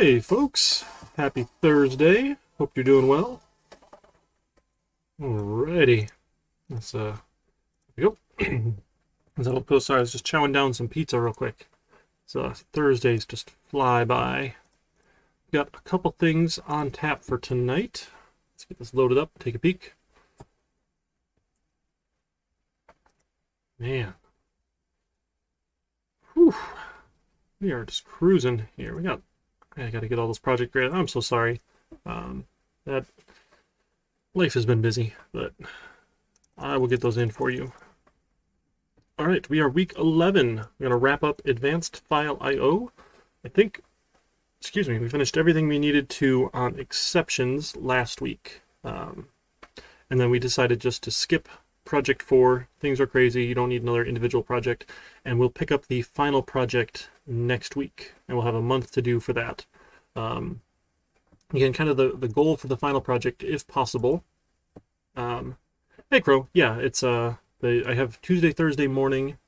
Hey folks, happy Thursday. Hope you're doing well. Alrighty, let's here we go. As I post, sorry, I was just chowing down some pizza real quick. So Thursdays just fly by. Got a couple things on tap for tonight. Let's get this loaded up, take a peek. Man. Whew. We are just cruising here. I gotta get all this project graded. I'm so sorry. That life has been busy, but I will get those in for you. All right, we are week 11. We're going to wrap up advanced file I/O. We finished everything we needed to on exceptions last week. And then we decided just to skip project 4. Things are crazy. You don't need another individual project. And we'll pick up the final project next week. And we'll have a month to do for that. Again, kind of the goal for the final project, if possible. Hey, Crow. Yeah, it's I have Tuesday, Thursday morning,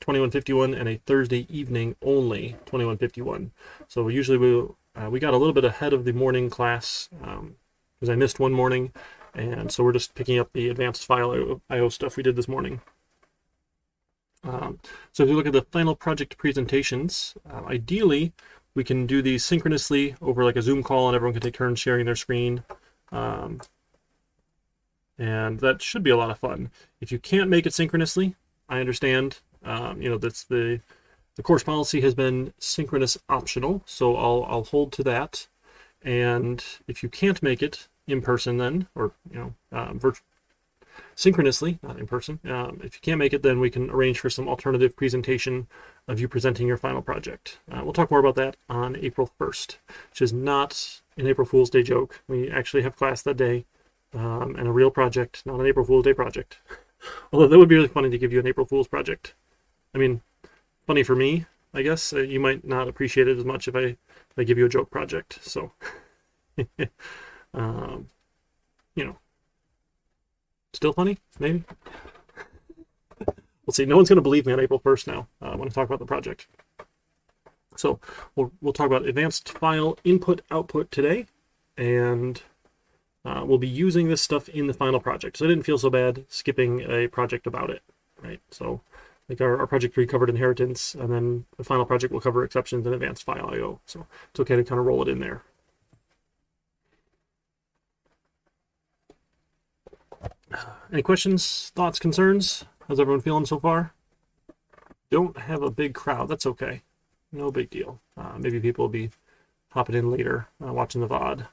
2151, and a Thursday evening only, 2151. So usually we got a little bit ahead of the morning class because I missed one morning, and so we're just picking up the advanced file I/O stuff we did this morning. So if you look at the final project presentations, ideally we can do these synchronously over like a Zoom call, and everyone can take turns sharing their screen. And that should be a lot of fun. If you can't make it synchronously, I understand. That's the course policy has been synchronous optional, so I'll hold to that. And if you can't make it in person, then synchronously, not in person. If you can't make it, then we can arrange for some alternative presentation of you presenting your final project. We'll talk more about that on April 1st, which is not an April Fool's Day joke. We actually have class that day. And a real project, not an April Fool's Day project. Although that would be really funny to give you an April Fool's project. I mean, funny for me, I guess. You might not appreciate it as much if I give you a joke project. So, still funny, maybe. We'll see. No one's going to believe me on April 1st now when I talk about the project. So we'll talk about advanced file input-output today, and we'll be using this stuff in the final project. So I didn't feel so bad skipping a project about it, right? So like our project 3 covered inheritance, and then the final project will cover exceptions and advanced file I/O. So it's okay to kind of roll it in there. Any questions, thoughts, concerns? How's everyone feeling so far? Don't have a big crowd. That's okay. No big deal. Maybe people will be hopping in later, watching the VOD.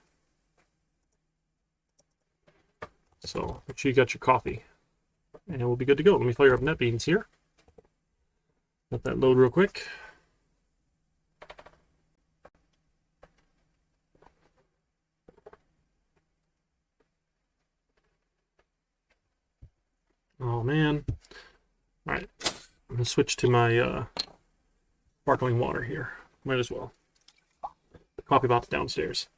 So make sure you got your coffee, and we'll be good to go. Let me fire up NetBeans here. Let that load real quick. Oh man. All right, I'm gonna switch to my sparkling water here. Might as well. The coffee pot's downstairs.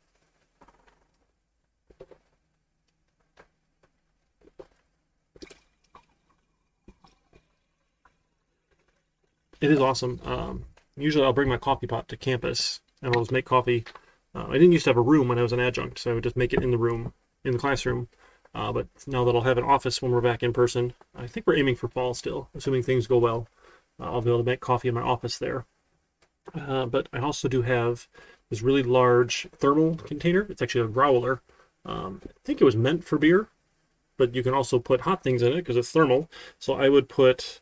It is awesome. Usually I'll bring my coffee pot to campus and I'll just make coffee. I didn't used to have a room when I was an adjunct, so I would just make it in the classroom. But now that I'll have an office when we're back in person, I think we're aiming for fall still, assuming things go well. I'll be able to make coffee in my office there. But I also do have this really large thermal container. It's actually a growler. I think it was meant for beer, but you can also put hot things in it because it's thermal. So I would put,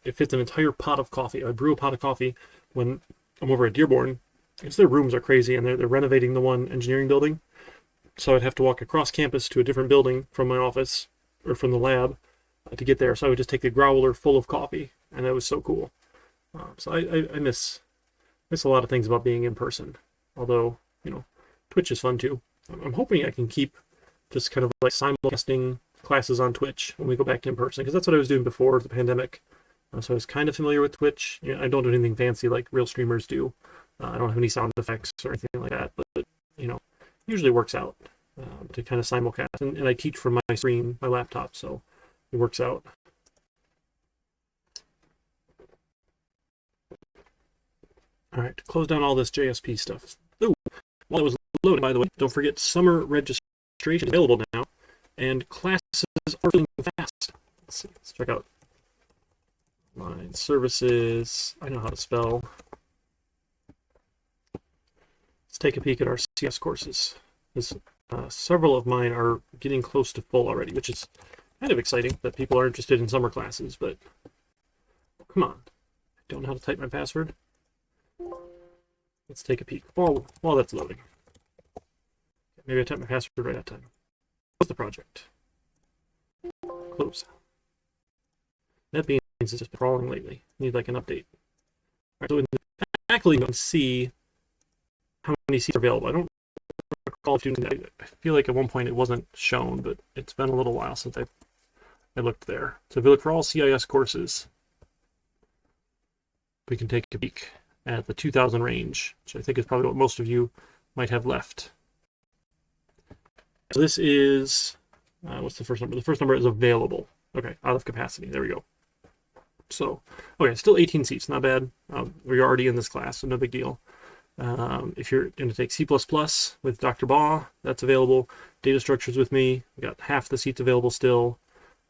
it fits an entire pot of coffee. I would brew a pot of coffee when I'm over at Dearborn. Because their rooms are crazy, and they're renovating the one engineering building. So I'd have to walk across campus to a different building from my office, or from the lab, to get there. So I would just take the growler full of coffee, and that was so cool. So I miss a lot of things about being in person. Although, Twitch is fun too. I'm hoping I can keep just kind of like simulcasting classes on Twitch when we go back to in person, because that's what I was doing before the pandemic. So I was kind of familiar with Twitch. I don't do anything fancy like real streamers do. I don't have any sound effects or anything like that, but usually works out to kind of simulcast. And I teach from my screen, my laptop, so it works out. All right, close down all this JSP stuff. Ooh, while it was loading, by the way, don't forget summer registration is available now, and classes are filling fast. Let's see. Let's check out my services. I know how to spell. Let's take a peek at our CIS courses. Several of mine are getting close to full already, which is kind of exciting that people are interested in summer classes, but come on. I don't know how to type my password. Let's take a peek while that's loading. Maybe I typed my password right that time. Close the project. Close. NetBeans is just crawling lately. Need like an update. All right, so in the faculty, you can see how many seats are available. I don't recall if I feel like at one point it wasn't shown, but it's been a little while since I looked there. So if you look for all CIS courses, we can take a peek at the 2,000 range, which I think is probably what most of you might have left. So this is, what's the first number? The first number is available. Okay, out of capacity. There we go. So, okay, still 18 seats, not bad. We're already in this class, so no big deal. If you're going to take C++ with Dr. Baugh, that's available. Data structures with me, we got half the seats available still.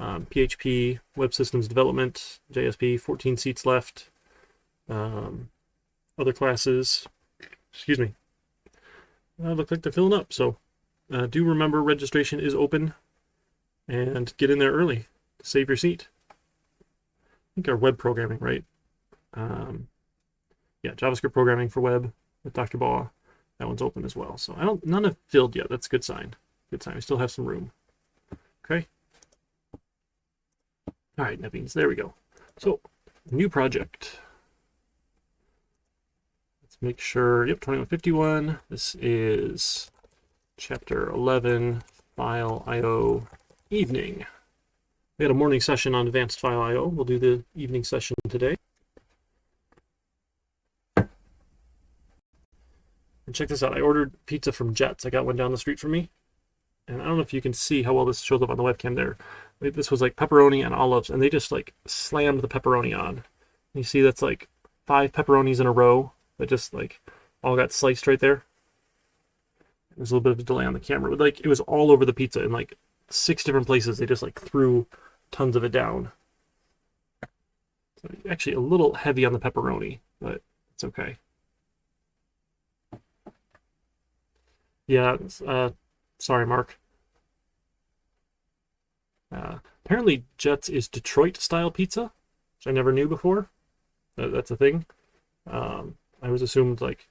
PHP, web systems development, JSP, 14 seats left. Other classes, excuse me, look like they're filling up. So do remember registration is open, and get in there early to save your seat. I think our web programming, right? Yeah, JavaScript programming for web with Dr. Baugh. That one's open as well. So none have filled yet. That's a good sign. Good sign. We still have some room. Okay. All right, NetBeans. There we go. So new project. Let's make sure. Yep, 2151. This is chapter 11, file I/O evening. We had a morning session on advanced file I/O. We'll do the evening session today. And check this out. I ordered pizza from Jets. I got one down the street from me. And I don't know if you can see how well this shows up on the webcam there. This was like pepperoni and olives, and they just like slammed the pepperoni on. You see that's like 5 pepperonis in a row that just like all got sliced right there. There's a little bit of a delay on the camera, but like it was all over the pizza in like 6 different places. They just like threw tons of it down. So actually a little heavy on the pepperoni, but it's okay. Yeah, sorry, Mark. Apparently Jets is Detroit-style pizza, which I never knew before. That's a thing. I was assumed like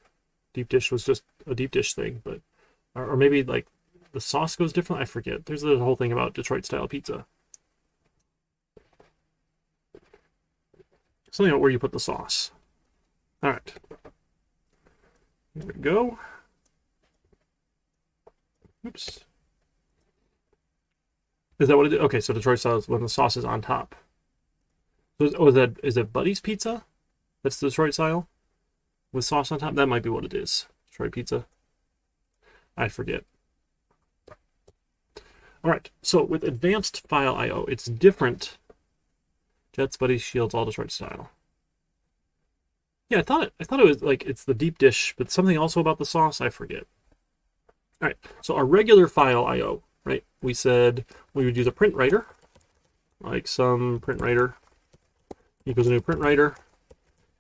deep dish was just a deep dish thing, but or maybe like the sauce goes different. I forget. There's the whole thing about Detroit-style pizza. Something about where you put the sauce. All right. There we go. Oops. Is that what it is? Okay, so Detroit style is when the sauce is on top. So, is it Buddy's Pizza? That's the Detroit style? With sauce on top? That might be what it is. Detroit pizza. I forget. All right, so with advanced file I/O, it's different. Jets, Buddy's, Shields, all Detroit style. Yeah, I thought it was like it's the deep dish, but something also about the sauce, I forget. All right, so our regular file I/O, right? We said we would use a print writer, like some print writer equals a new print writer,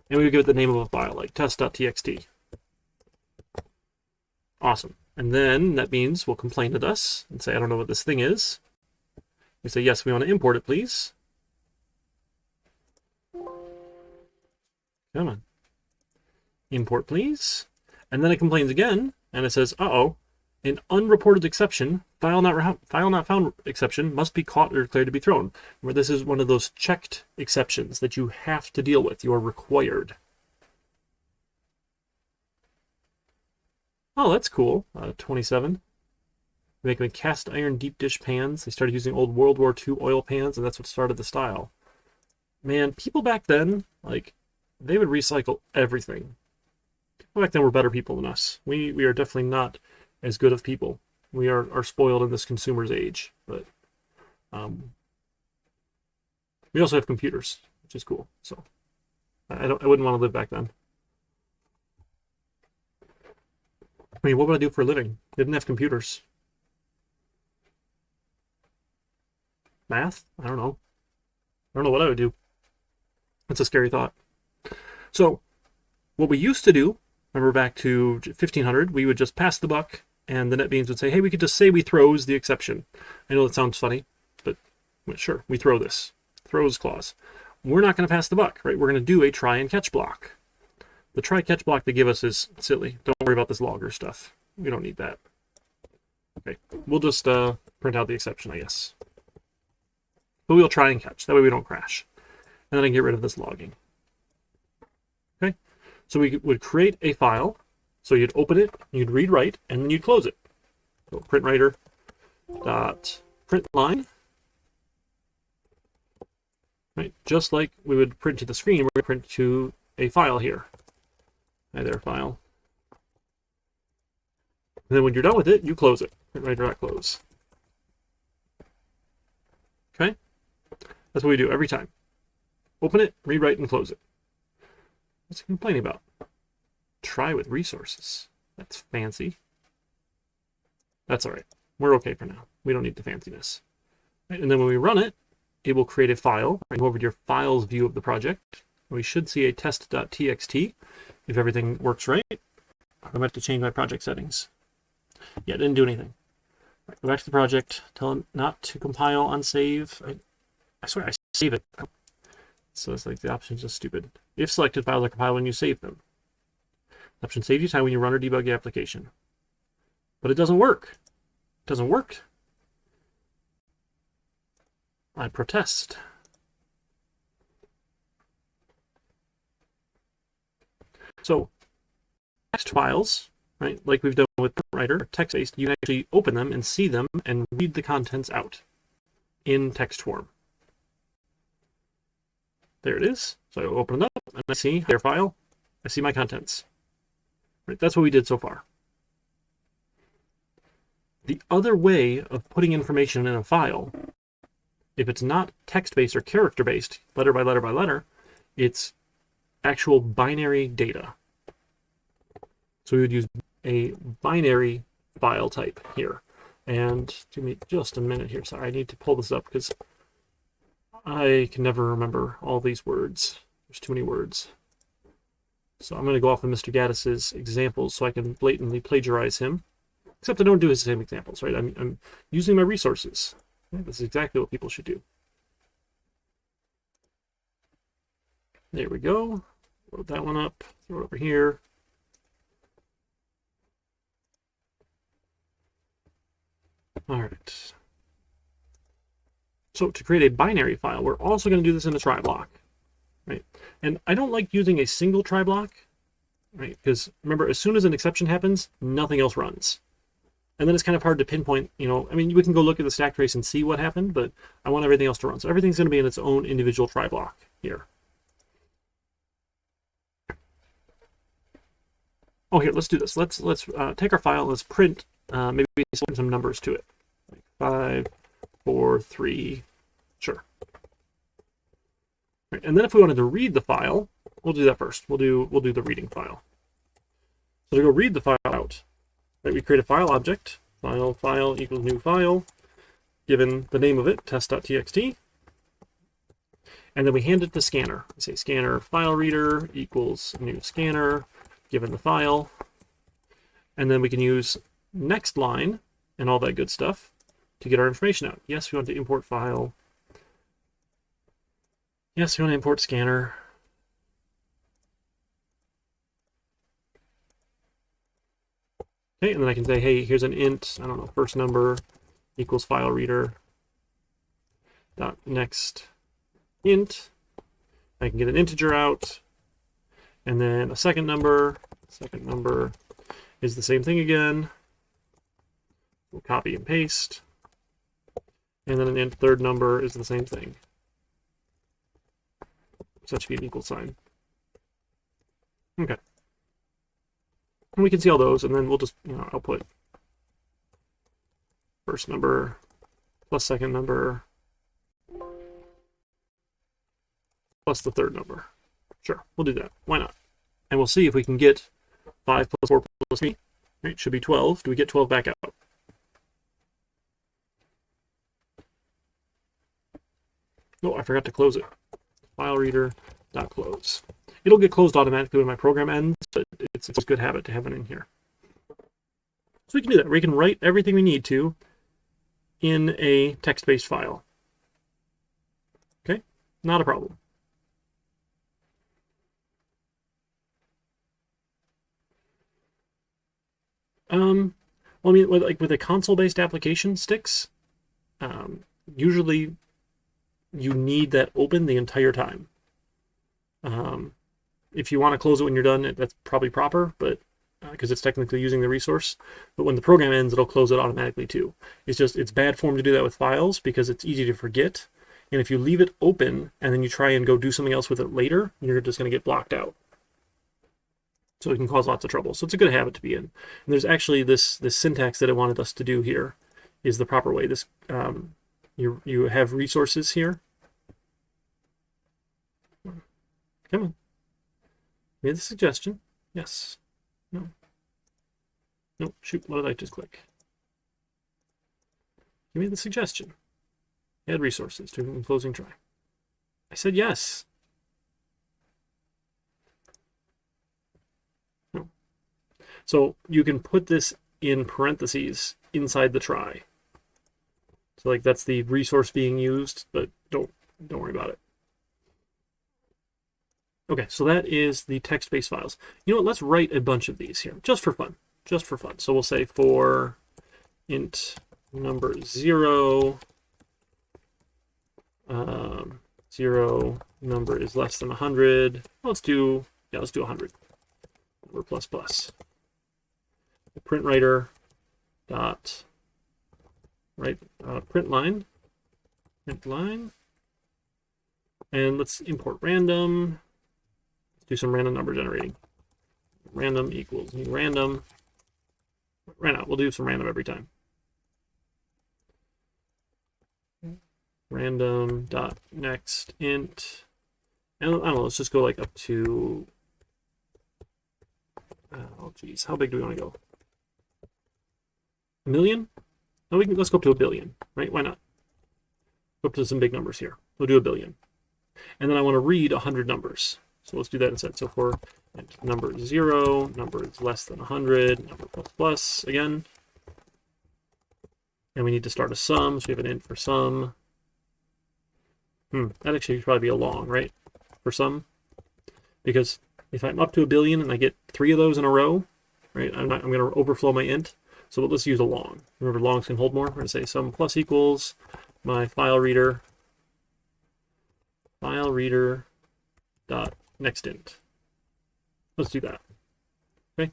and we would give it the name of a file, like test.txt. Awesome. And then NetBeans will complain to us and say, I don't know what this thing is. We say, yes, we want to import it, please. Come on. Import, please. And then it complains again, and it says, uh-oh, an unreported exception, file not found exception, must be caught or declared to be thrown. Where this is one of those checked exceptions that you have to deal with. You are required. Oh, that's cool. 27. They make them cast iron deep dish pans. They started using old World War II oil pans, and that's what started the style. Man, people back then, like, they would recycle everything. People back then were better people than us. We are definitely not as good of people. We are spoiled in this consumer's age, but we also have computers, which is cool. So I wouldn't want to live back then. I mean, what would I do for a living? They didn't have computers. Math? I don't know. I don't know what I would do. That's a scary thought. So, what we used to do, remember back to 1500, we would just pass the buck, and the NetBeans would say, hey, we could just say we throws the exception. I know that sounds funny, but sure, we throw this. Throws clause. We're not going to pass the buck, right? We're going to do a try and catch block. The try catch block they give us is silly. Don't worry about this logger stuff. We don't need that. Okay, we'll just print out the exception, I guess. But we'll try and catch. That way we don't crash. And then I can get rid of this logging. Okay, so we would create a file. So you'd open it, you'd read write, and then you'd close it. So print writer dot print line. Right, just like we would print to the screen, we're going to print to a file here. Hi there, file. And then when you're done with it, you close it. Print writer dot close. Okay, that's what we do every time. Open it, read write, and close it. What's he complaining about? Try with resources. That's fancy. That's all right. We're okay for now. We don't need the fanciness. Right, and then when we run it, it will create a file. Right, go over to your files view of the project. We should see a test.txt if everything works right. I'm going to have to change my project settings. Yeah, it didn't do anything. Right, go back to the project. Tell it not to compile on save. I swear I save it. So it's like the option's just stupid. If selected files are compiled when you save them. The option saves you time when you run or debug your application. But it doesn't work. It doesn't work. I protest. So text files, right, like we've done with Writer, text-based, you can actually open them and see them and read the contents out in text form. There it is. So I open it up and I see their file. I see my contents. Right, that's what we did so far. The other way of putting information in a file, if it's not text-based or character-based, letter by letter by letter, it's actual binary data. So we would use a binary file type here. And give me just a minute here. Sorry, I need to pull this up because I can never remember all these words. There's too many words. So I'm going to go off of Mr. Gaddis's examples so I can blatantly plagiarize him. Except I don't do his same examples, right? I'm using my resources. Right? This is exactly what people should do. There we go. Load that one up. Throw it over here. All right. So to create a binary file, we're also going to do this in a try block, right? And I don't like using a single try block, right? Because remember, as soon as an exception happens, nothing else runs. And then it's kind of hard to pinpoint, you know, I mean, we can go look at the stack trace and see what happened, but I want everything else to run. So everything's going to be in its own individual try block here. Oh, here, let's do this. Let's take our file, let's print, maybe some numbers to it. Like 5, 4, 3, sure. Right, and then if we wanted to read the file, we'll do that first. We'll do the reading file. So to go read the file out, right, we create a file object, file equals new file, given the name of it, test.txt, and then we hand it to scanner. We say scanner file reader equals new scanner, given the file, and then we can use next line and all that good stuff to get our information out. Yes, we want to import file. Yes, we want to import scanner. Okay, and then I can say, hey, here's an int, I don't know, first number equals file reader dot next int. I can get an integer out, and then a second number. Second number is the same thing again. We'll copy and paste. And then an int third number is the same thing. So that should be an equal sign. Okay. And we can see all those, and then we'll just, you know, output first number plus second number plus the third number. Sure, we'll do that. Why not? And we'll see if we can get 5 plus 4 plus 3 right? Should be 12. Do we get 12 back out? Oh, I forgot to close it. File reader dot close. It'll get closed automatically when my program ends, but it's a good habit to have it in here. So we can do that. We can write everything we need to in a text-based file. Okay, not a problem. Well, I mean, with a console-based application, sticks, usually you need that open the entire time. If you want to close it when you're done, that's probably proper, but because it's technically using the resource. But when the program ends, it'll close it automatically too. It's bad form to do that with files because it's easy to forget. And if you leave it open and then you try and go do something else with it later, you're just going to get blocked out. So it can cause lots of trouble. So it's a good habit to be in. And there's actually this syntax that it wanted us to do here is the proper way. This you have resources here. Come on. Made the suggestion. Yes. No. No. Shoot. What did I just click? Give me the suggestion. Add resources to closing try. I said yes. No. So you can put this in parentheses inside the try. So like that's the resource being used, but don't worry about it. Okay, so that is the text-based files. You know what? Let's write a bunch of these here, just for fun. Just for fun. So we'll say for int number 0, 0 number is less than 100. Let's do 100. Number plus plus. The print writer dot print line, and let's import random. Do some random number generating. Random equals new random. Right now, we'll do some random every time. Random dot next int. And I don't know, let's just go like up to, oh geez, how big do we want to go? 1 million? No, let's go up to 1 billion, right? Why not? Go up to some big numbers here. We'll do 1 billion. And then I want to read 100 numbers. So let's do that instead. So for number 0, number is less than 100, number plus plus again. And we need to start a sum, so we have an int for sum. That actually should probably be a long, right? For sum. Because if I'm up to 1 billion and I get 3 of those in a row, right, I'm going to overflow my int. So let's use a long. Remember, longs can hold more. We're going to say sum plus equals my file reader dot next int. Let's do that. Okay,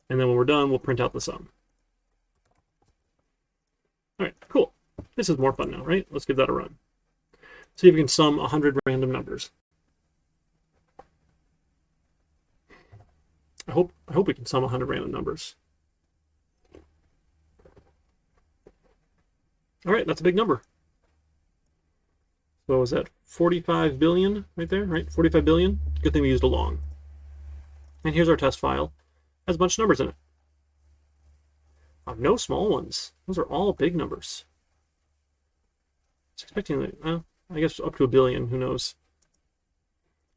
and then when we're done, we'll print out the sum. All right, cool. This is more fun now, right? Let's give that a run. See if we can sum 100 random numbers. I hope we can sum 100 random numbers. All right, that's a big number. So is that 45 billion right there, right? 45 billion. Good thing we used a long. And here's our test file. Has a bunch of numbers in it. No small ones. Those are all big numbers. I was expecting, I guess up to 1 billion. Who knows?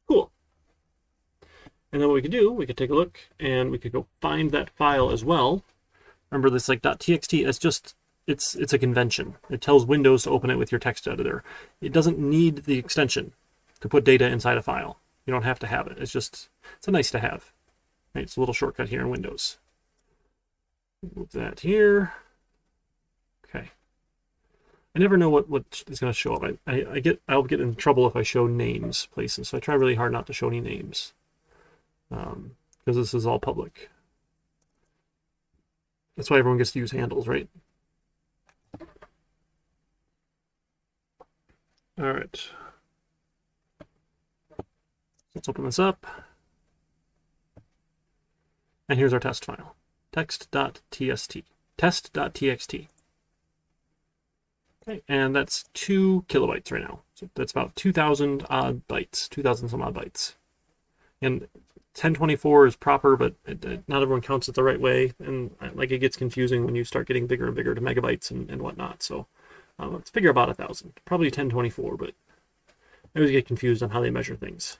Cool. And then what we could do, we could take a look and we could go find that file as well. Remember this like .txt is just, it's a convention. It tells Windows to open it with your text editor. It doesn't need the extension to put data inside a file. You don't have to have it. It's a nice to have. Right, it's a little shortcut here in Windows. Move that here. Okay. I never know what is going to show up. I'll get in trouble if I show names places. So I try really hard not to show any names because this is all public. That's why everyone gets to use handles, right? All right. Let's open this up. And here's our test file. Text.txt. Test.txt. Okay, and that's 2 kilobytes right now. So that's about 2,000 odd bytes, 2,000 some odd bytes. And 1024 is proper, but not everyone counts it the right way, and like it gets confusing when you start getting bigger and bigger to megabytes and whatnot. So let's figure about 1,000. Probably 1024, but I always get confused on how they measure things.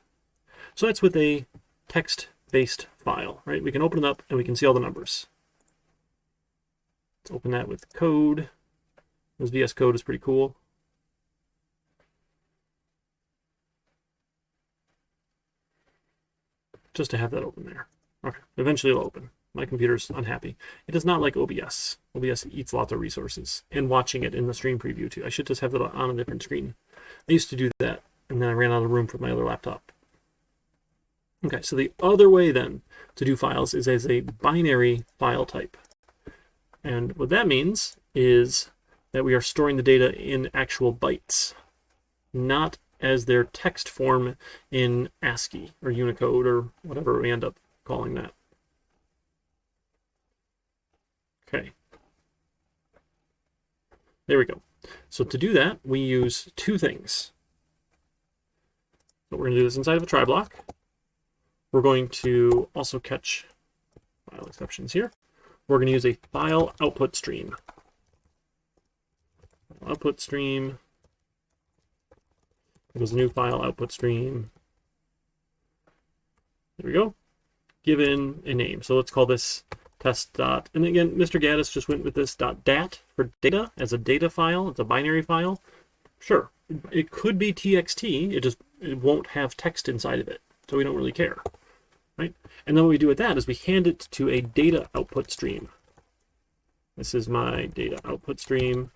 So that's with a text-based file, right? We can open it up and we can see all the numbers. Let's open that with code. This VS Code is pretty cool. Just to have that open there. Okay, eventually it'll open. My computer's unhappy. It does not like OBS. OBS eats lots of resources. And watching it in the stream preview too. I should just have it on a different screen. I used to do that, and then I ran out of room for my other laptop. Okay, so the other way then to do files is as a binary file type. And what that means is that we are storing the data in actual bytes, not as their text form in ASCII or Unicode or whatever we end up calling that. Okay. There we go. So to do that, we use two things. So we're going to do this inside of a try block. We're going to also catch file exceptions here. We're going to use a file output stream. Output stream. There's a new file output stream. There we go. Given a name. So let's call this test dot. And again, Mr. Gaddis just went with this .dat for data as a data file. It's a binary file. Sure, it could be TXT. It won't have text inside of it, so we don't really care, right? And then what we do with that is we hand it to a data output stream. This is my data output stream.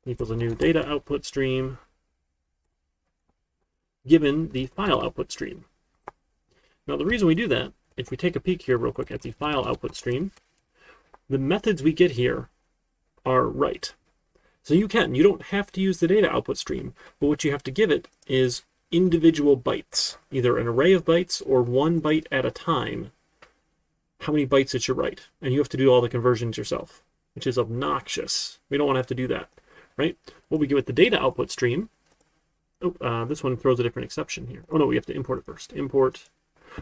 Equals a new data output stream. Given the file output stream. Now the reason we do that, if we take a peek here real quick at the file output stream, the methods we get here are right. So you don't have to use the data output stream, but what you have to give it is individual bytes, either an array of bytes or 1 byte at a time, how many bytes it should write. And you have to do all the conversions yourself, which is obnoxious. We don't want to have to do that, right? What we get with the data output stream, this one throws a different exception here. Oh no, we have to import it first. Import.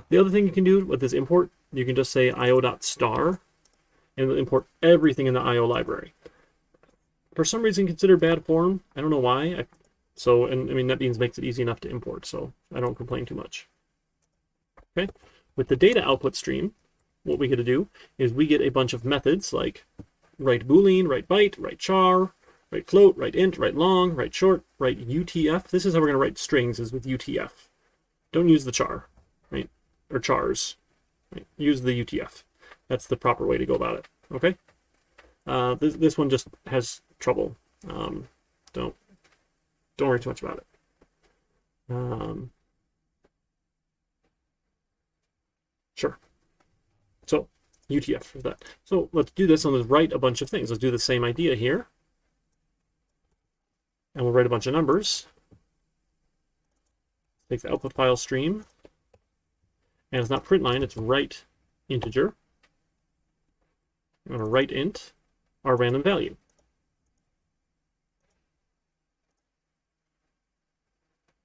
The other thing you can do with this import, you can just say io.star and it'll import everything in the IO library. For some reason considered bad form. I don't know why. NetBeans makes it easy enough to import, so I don't complain too much. Okay. With the data output stream, what we get to do is we get a bunch of methods like write boolean, write byte, write char, write float, write int, write long, write short, write UTF. This is how we're going to write strings, is with UTF. Don't use the char, right? Or chars. Right? Use the UTF. That's the proper way to go about it. Okay. This one just has trouble. Don't worry too much about it. Sure. So UTF for that. So let's do this and let's write a bunch of things. Let's do the same idea here. And we'll write a bunch of numbers. Take the output file stream. And it's not print line, it's write integer. I'm going to write int our random value.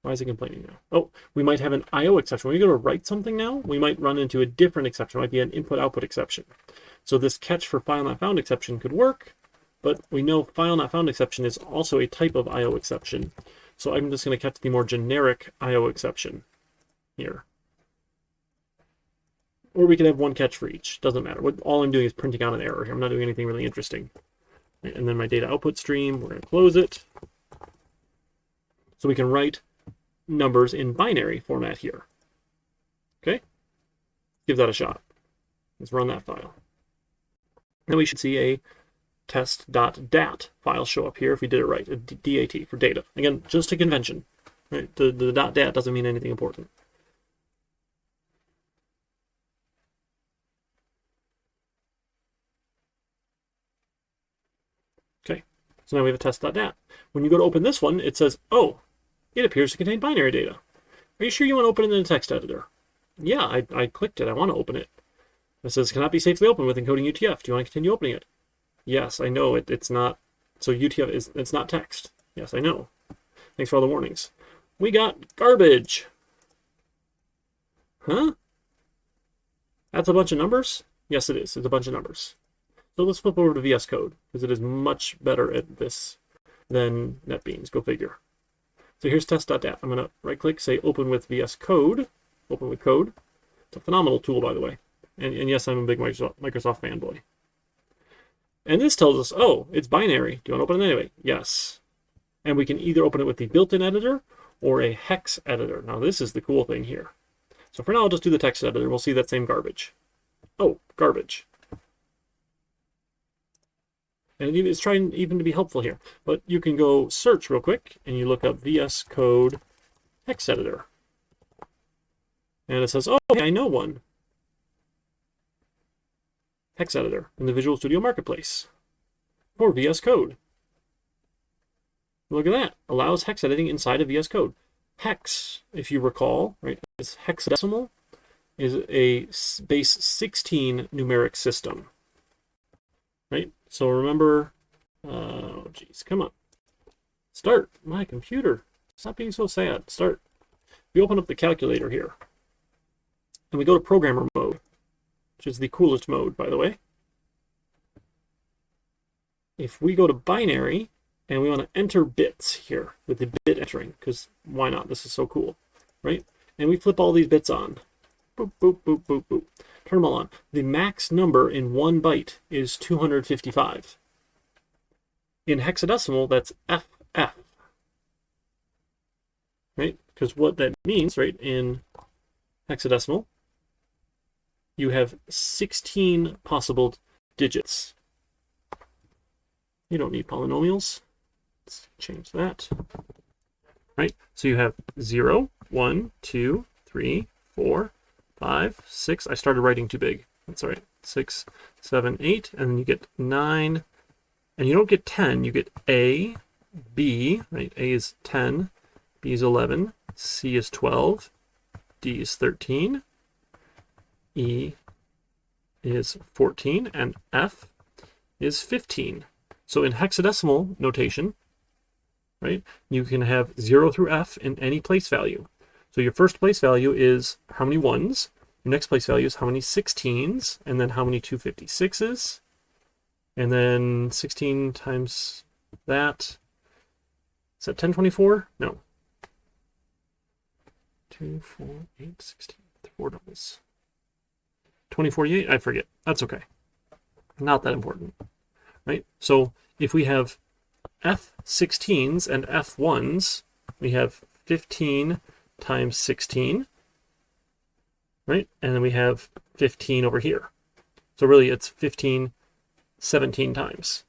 Why is it complaining now? Oh, we might have an IO exception. When we go to write something now, we might run into a different exception. It might be an input-output exception. So this catch for file not found exception could work, but we know file not found exception is also a type of IO exception. So I'm just going to catch the more generic IO exception here. Or we could have one catch for each. Doesn't matter. All I'm doing is printing out an error here. I'm not doing anything really interesting. And then my data output stream, we're going to close it. So we can write numbers in binary format here. Okay? Give that a shot. Let's run that file. Then we should see a test.dat file show up here if we did it right, a DAT for data. Again, just a convention. Right? The .dat doesn't mean anything important. Okay, so now we have a test.dat. When you go to open this one, it says, oh, it appears to contain binary data. Are you sure you want to open it in the text editor? Yeah, I clicked it. I want to open it. It says, cannot be safely opened with encoding UTF. Do you want to continue opening it? Yes, I know it's not. So UTF it's not text. Yes, I know. Thanks for all the warnings. We got garbage. Huh? That's a bunch of numbers? Yes, it is. It's a bunch of numbers. So let's flip over to VS Code, because it is much better at this than NetBeans. Go figure. So here's test.dat. I'm going to right-click, say open with VS Code. Open with code. It's a phenomenal tool, by the way. And yes, I'm a big Microsoft fanboy. And this tells us, oh, it's binary. Do you want to open it anyway? Yes. And we can either open it with the built-in editor or a hex editor. Now, this is the cool thing here. So for now, I'll just do the text editor. We'll see that same garbage. Oh, garbage. And it's trying even to be helpful here. But you can go search real quick, and you look up VS Code hex editor. And it says, oh, yeah, I know one. Hex editor in the Visual Studio Marketplace for VS Code. Look at that. Allows hex editing inside of VS Code. Hex, if you recall, right, is hexadecimal, is a base 16 numeric system. Right? So remember, oh geez, come on. Start, my computer. Stop being so sad. Start. We open up the calculator here. And we go to programmer mode, which is the coolest mode, by the way. If we go to binary, and we want to enter bits here with the bit entering, because why not? This is so cool, right? And we flip all these bits on. Boop, boop, boop, boop, boop. Turn them all on. The max number in 1 byte is 255. In hexadecimal, that's FF. Right? Because what that means, right, in hexadecimal, you have 16 possible digits. You don't need polynomials. Let's change that. Right? So you have 0, 1, 2, 3, 4, 5, 6. I started writing too big. That's all right. 6, 7, 8. And then you get 9. And you don't get 10. You get A, B. Right? A is 10. B is 11. C is 12. D is 13. E is 14. And F is 15. So in hexadecimal notation, right, you can have 0 through F in any place value. So your first place value is how many 1s, your next place value is how many 16s, and then how many 256s, and then 16 times that. Is that 1024? No. 2, 4, 8, 16, 4 doubles. 2048? I forget. That's okay. Not that important. Right? So if we have F16s and F1s, we have 15 times 16, right? And then we have 15 over here. So really it's 15 17 times,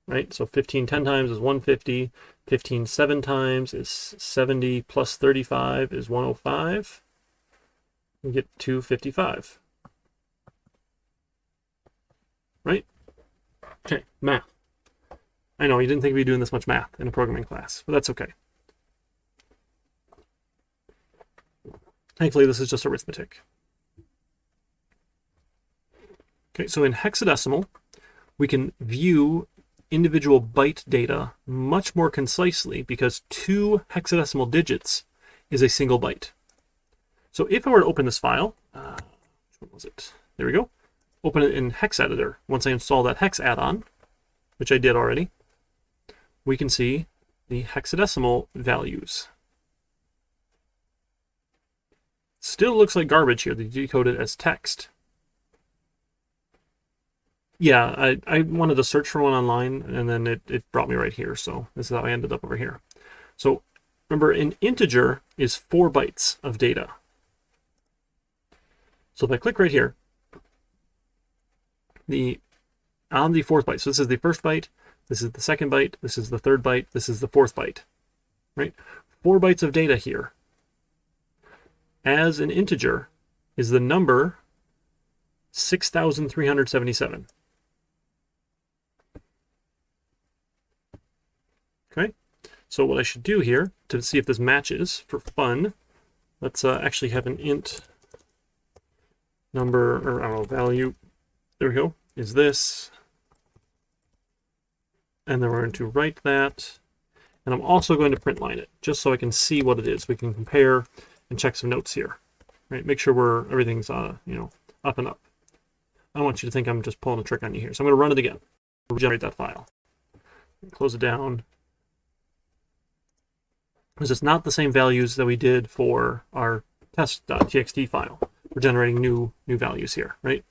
right? So 15 10 times is 150, 15 7 times is 70, plus 35 is 105. We get 255, right? Okay, math. I know, you didn't think we'd be doing this much math in a programming class, but that's okay. Thankfully, this is just arithmetic. Okay, so in hexadecimal, we can view individual byte data much more concisely because 2 hexadecimal digits is a single byte. So if I were to open this file, what was it? There we go. Open it in Hex Editor. Once I install that hex add-on, which I did already, we can see the hexadecimal values. Still looks like garbage here. They decoded it as text. Yeah, I wanted to search for one online, and then it brought me right here. So this is how I ended up over here. So remember, an integer is 4 bytes of data. So if I click right here, on the 4th byte. So this is the first byte, this is the second byte, this is the third byte, this is the 4th byte, right? 4 bytes of data here. As an integer is the number 6,377. Okay, so what I should do here to see if this matches for fun, let's actually have an int number, or I don't know, value. There we go, is this. And then we're going to write that. And I'm also going to print line it, just so I can see what it is. We can compare and check some notes here. right? Make sure everything's up and up. I don't want you to think I'm just pulling a trick on you here. So I'm going to run it again. Regenerate that file. Close it down. Because it's not the same values that we did for our test.txt file. We're generating new values here, right?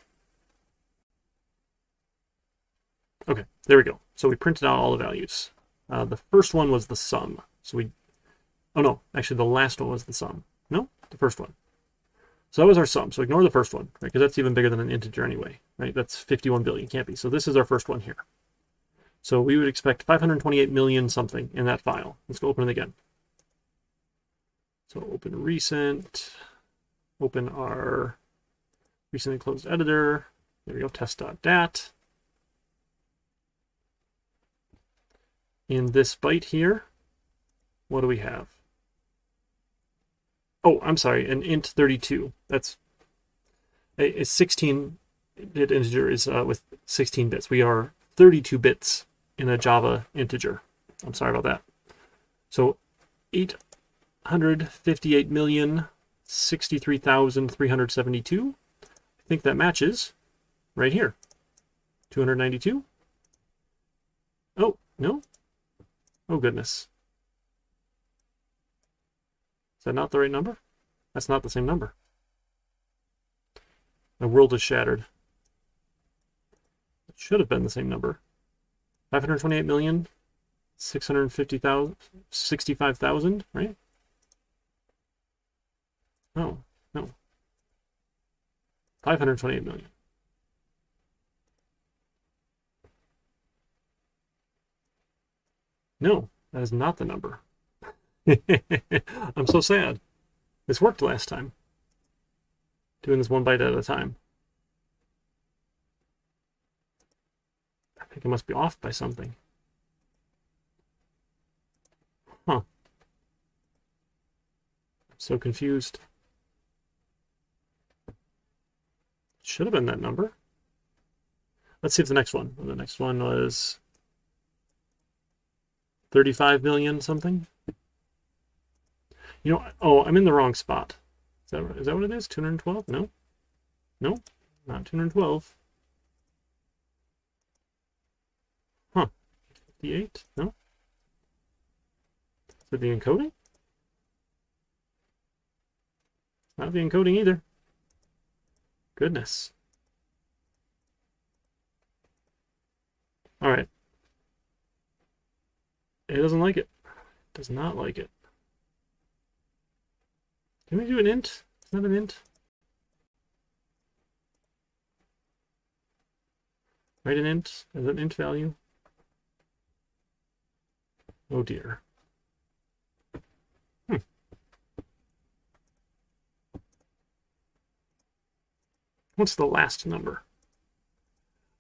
Okay, there we go. So we printed out all the values. The first one was the sum. Oh no, actually the last one was the sum. No, the first one. So that was our sum. So ignore the first one, right? Because that's even bigger than an integer anyway, right? That's 51 billion, can't be. So this is our first one here. So we would expect 528 million something in that file. Let's go open it again. So open recent, open our recently closed editor. There we go, test.dat. In this byte here, what do we have? Oh, I'm sorry, an int 32. That's a 16-bit integer is with 16 bits. We are 32 bits in a Java integer. I'm sorry about that. So 858,063,372. I think that matches right here. 292. Oh, no. Oh, goodness. Is that not the right number? That's not the same number. My world is shattered. It should have been the same number. 528,665,000, right? No, no. 528 million. No, that is not the number. I'm so sad. This worked last time. Doing this one byte at a time. I think it must be off by something. Huh. I'm so confused. Should have been that number. Let's see if the next one. The next one was 35 million something. Oh, I'm in the wrong spot. Is that what it is? 212? No. No, not 212. Huh. 58? No. Is it the encoding? Not the encoding either. Goodness. All right. It doesn't like it. It does not like it. Can we do an int? Is that an int? Write an int. Is that an int value? Oh dear. What's the last number?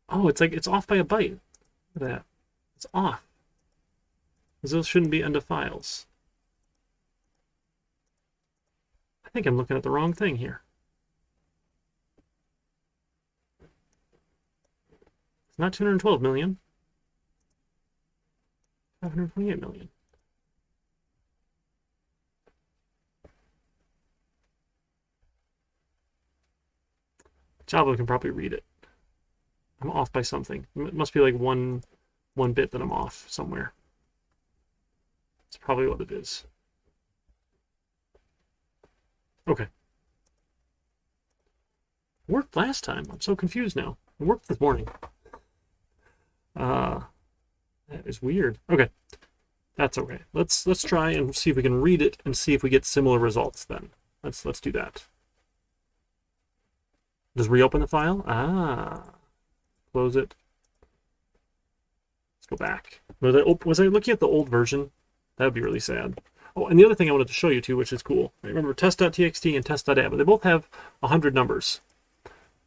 Oh, it's off by a byte. Look at that. It's off. Because those shouldn't be end of files. I think I'm looking at the wrong thing here. It's not 212 million. 528 million. Java can probably read it. I'm off by something. It must be like one bit that I'm off somewhere. That's probably what it is. Okay. It worked last time. I'm so confused now. It worked this morning. That is weird. Okay. That's okay. Let's try and see if we can read it and see if we get similar results then. Let's do that. Just reopen the file. Close it. Let's go back. Was I looking at the old version? That would be really sad. Oh, and the other thing I wanted to show you too, which is cool. Remember test.txt and test.add, but they both have 100 numbers.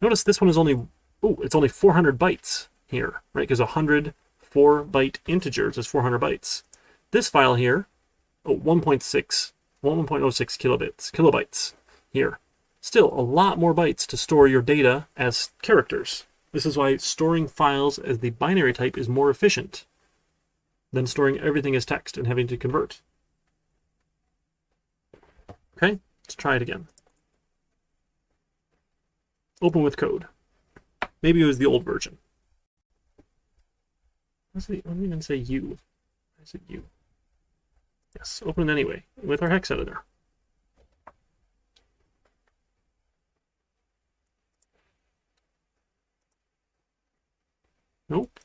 Notice this one is it's only 400 bytes here, right? Because 100 4-byte integers is 400 bytes. This file here, 1.06 kilobytes here. Still a lot more bytes to store your data as characters. This is why storing files as the binary type is more efficient than storing everything as text and having to convert. Okay, let's try it again. Open with code. Maybe it was the old version. Let me even say U. Why is it U? Yes, open it anyway with our hex editor. Nope.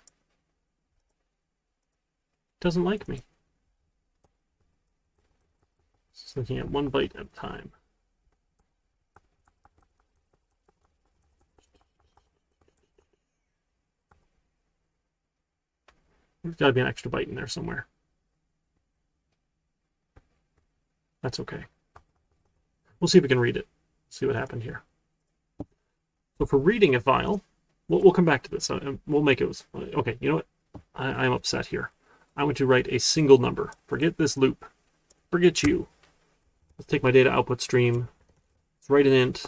Doesn't like me. Just looking at 1 byte at a time. There's got to be an extra byte in there somewhere. That's okay. We'll see if we can read it. See what happened here. So for reading a file, we'll come back to this. We'll make it. Okay, you know what? I'm upset here. I want to write a single number. Forget this loop. Forget you. Let's take my data output stream. Let's write an int.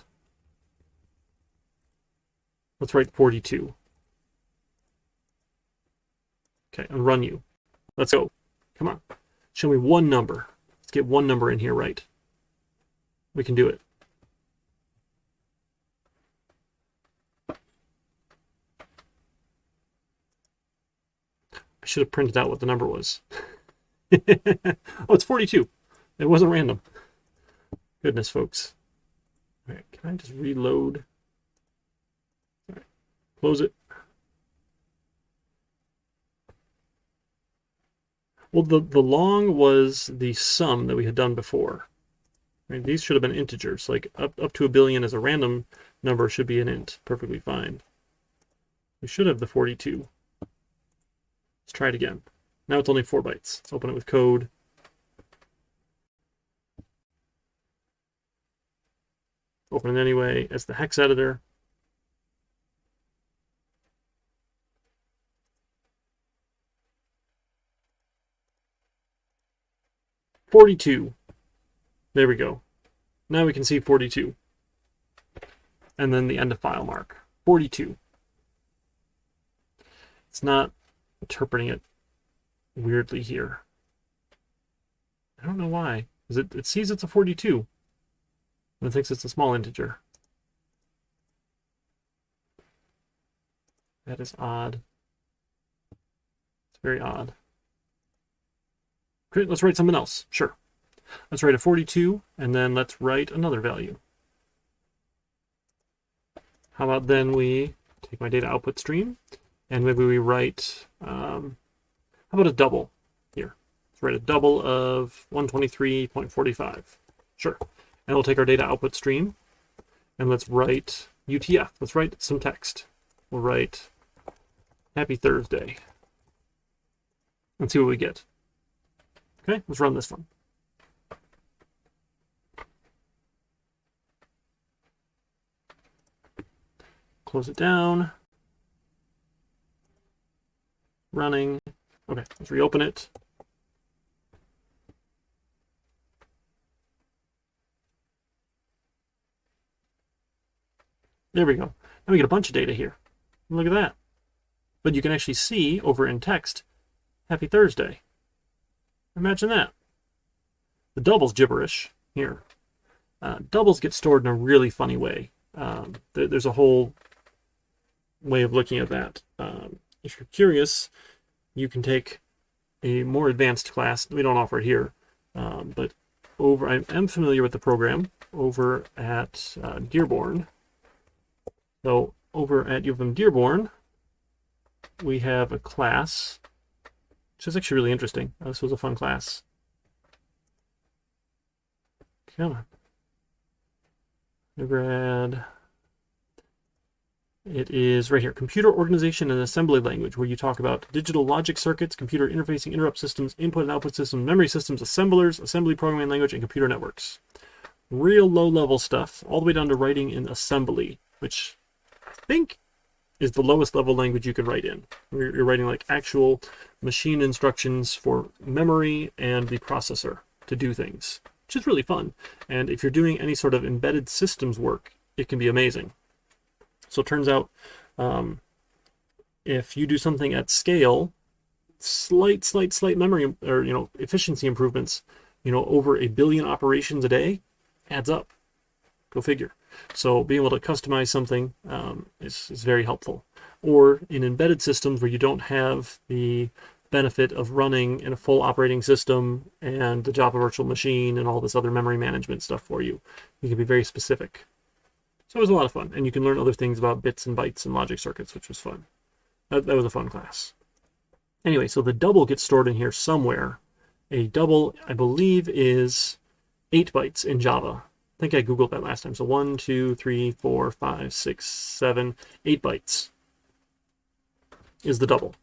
Let's write 42. Okay, and run you. Let's go. Come on. Show me one number. Let's get one number in here right. We can do it. I should have printed out what the number was. Oh, it's 42. It wasn't random. Goodness, folks. All right, can I just reload? All right, close it. Well, the long was the sum that we had done before. Right, these should have been integers. Like up to 1 billion as a random number should be an int. Perfectly fine. We should have the 42. Let's try it again. Now it's only 4 bytes. Let's open it with code. Open it anyway as the hex editor. $42. There we go. Now we can see 42. And then the end of file mark. 42. It's not interpreting it weirdly here. I don't know why. Because it sees it's a 42. And it thinks it's a small integer. That is odd. It's very odd. Great, let's write something else. Sure. Let's write a 42, and then let's write another value. How about then we take my data output stream, and maybe we write, how about a double here? Let's write a double of 123.45. Sure. And we'll take our data output stream, and let's write UTF. Let's write some text. We'll write Happy Thursday. And see what we get. Okay, let's run this one. Close it down. Running. Okay, let's reopen it. There we go. Now we get a bunch of data here. Look at that. But you can actually see over in text, Happy Thursday. Imagine that. The double's gibberish here. Doubles get stored in a really funny way. There's a whole way of looking at that. If you're curious, you can take a more advanced class. We don't offer it here, but I am familiar with the program over at Dearborn. So over at U of M Dearborn, we have a class, which is actually really interesting. This was a fun class. Come on. Undergrad. It is right here, Computer Organization and Assembly Language, where you talk about digital logic circuits, computer interfacing, interrupt systems, input and output systems, memory systems, assemblers, assembly programming language, and computer networks. Real low-level stuff, all the way down to writing in assembly, which I think is the lowest level language you could write in. You're writing like actual machine instructions for memory and the processor to do things, which is really fun. And if you're doing any sort of embedded systems work, it can be amazing. So it turns out if you do something at scale, slight memory or efficiency improvements, over 1 billion operations a day adds up. Go figure. So being able to customize something is very helpful. Or in embedded systems where you don't have the benefit of running in a full operating system and the Java virtual machine and all this other memory management stuff for you, you can be very specific. So it was a lot of fun, and you can learn other things about bits and bytes and logic circuits, which was fun. That was a fun class. Anyway, so the double gets stored in here somewhere. A double, I believe, is 8 bytes in Java. I think I Googled that last time. So 1, 2, 3, 4, 5, 6, 7, 8 bytes is the double.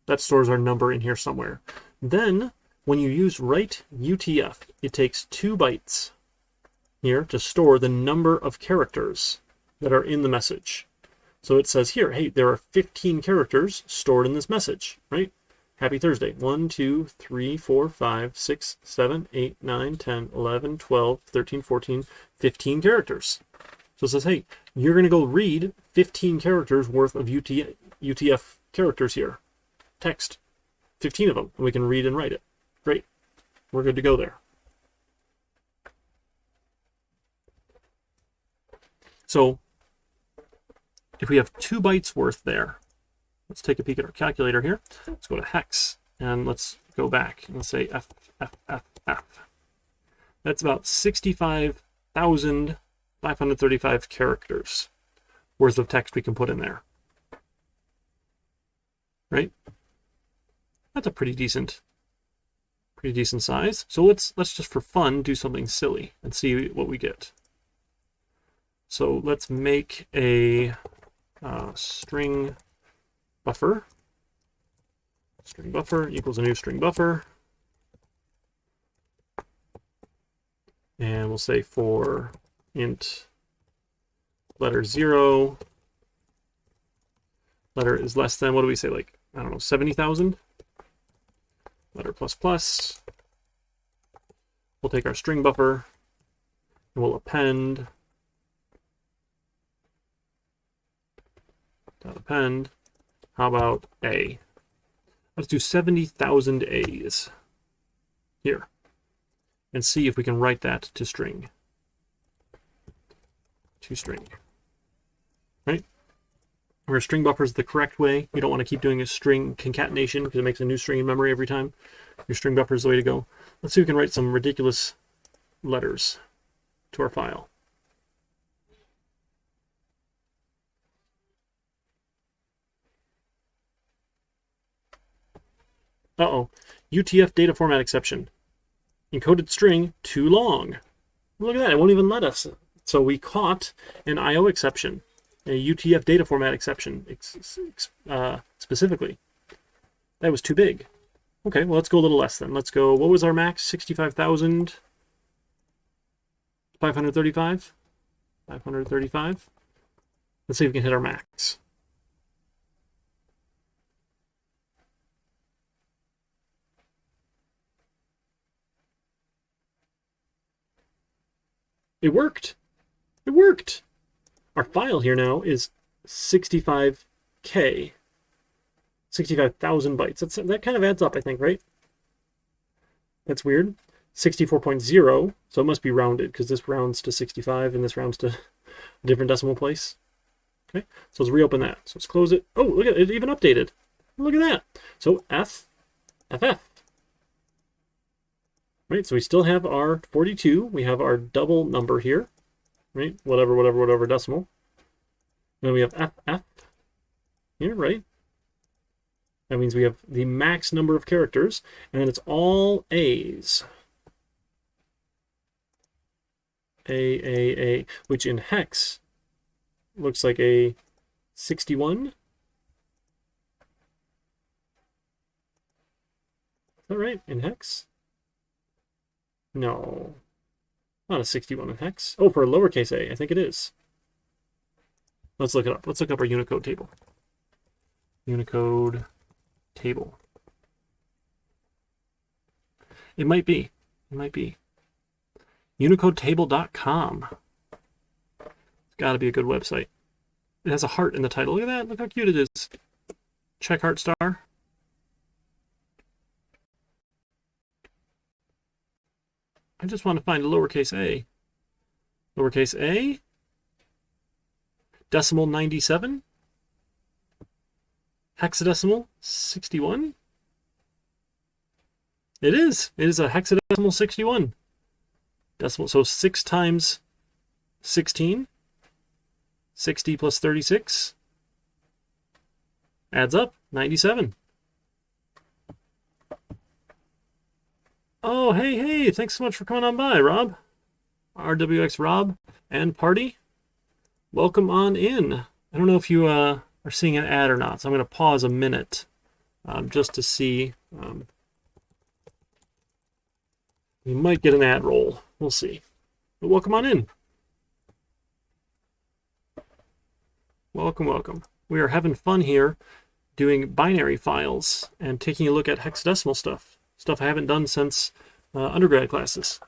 That stores our number in here somewhere. Then, when you use write UTF, it takes 2 bytes here to store the number of characters that are in the message. So it says here, hey, there are 15 characters stored in this message, right? Happy Thursday. 1, 2, 3, 4, 5, 6, 7, 8, 9, 10, 11, 12, 13, 14, 15 characters. So it says, hey, you're going to go read 15 characters worth of UTF characters here. Text. 15 of them. And we can read and write it. Great. We're good to go there. So if we have 2 bytes worth there, let's take a peek at our calculator here. Let's go to hex and let's go back and let's say F, F, F, F. That's about 65,535 characters worth of text we can put in there. Right? That's a pretty decent size. So let's just for fun do something silly and see what we get. So let's make a string buffer. String buffer equals a new string buffer. And we'll say for int letter 0, letter is less than, what do we say, like, I don't know, 70,000? Letter plus plus. We'll take our string buffer and we'll append append. How about A? Let's do 70,000 A's here and see if we can write that to string. To string. Right? Where string buffer is the correct way. You don't want to keep doing a string concatenation because it makes a new string in memory every time. Your string buffer is the way to go. Let's see if we can write some ridiculous letters to our file. Uh-oh. UTF data format exception. Encoded string too long. Look at that. It won't even let us. So we caught an IO exception, a UTF data format exception specifically. That was too big. Okay, well, let's go a little less then. Let's go, what was our max? 65,535? 535? Let's see if we can hit our max. It worked. It worked. Our file here now is 65K. 65,000 bytes. That kind of adds up, I think, right? That's weird. 64.0, so it must be rounded because this rounds to 65 and this rounds to a different decimal place. Okay, so let's reopen that. So let's close it. Oh, look at it, even updated. Look at that. So FF. Right, so we still have our 42. We have our double number here, right? Whatever decimal. And then we have FF here, right? That means we have the max number of characters, and then it's all A's. A, which in hex looks like a 61. Is that right? In hex? No, not a 61 in hex. Oh, for a lowercase a, I think it is. Let's look it up. Let's look up our Unicode table. Unicode table. It might be. It might be. UnicodeTable.com. It's got to be a good website. It has a heart in the title. Look at that. Look how cute it is. Check heart star. I just want to find a lowercase a. Lowercase a? decimal 97, hexadecimal 61. It is a hexadecimal 61. Decimal, so 6 times 16, 60 plus 36, adds up, 97. Oh, hey, thanks so much for coming on by, Rob. RWX Rob and party. Welcome on in. I don't know if you are seeing an ad or not, so I'm going to pause a minute just to see. We might get an ad roll. We'll see. But welcome on in. Welcome. We are having fun here doing binary files and taking a look at hexadecimal stuff I haven't done since undergrad classes,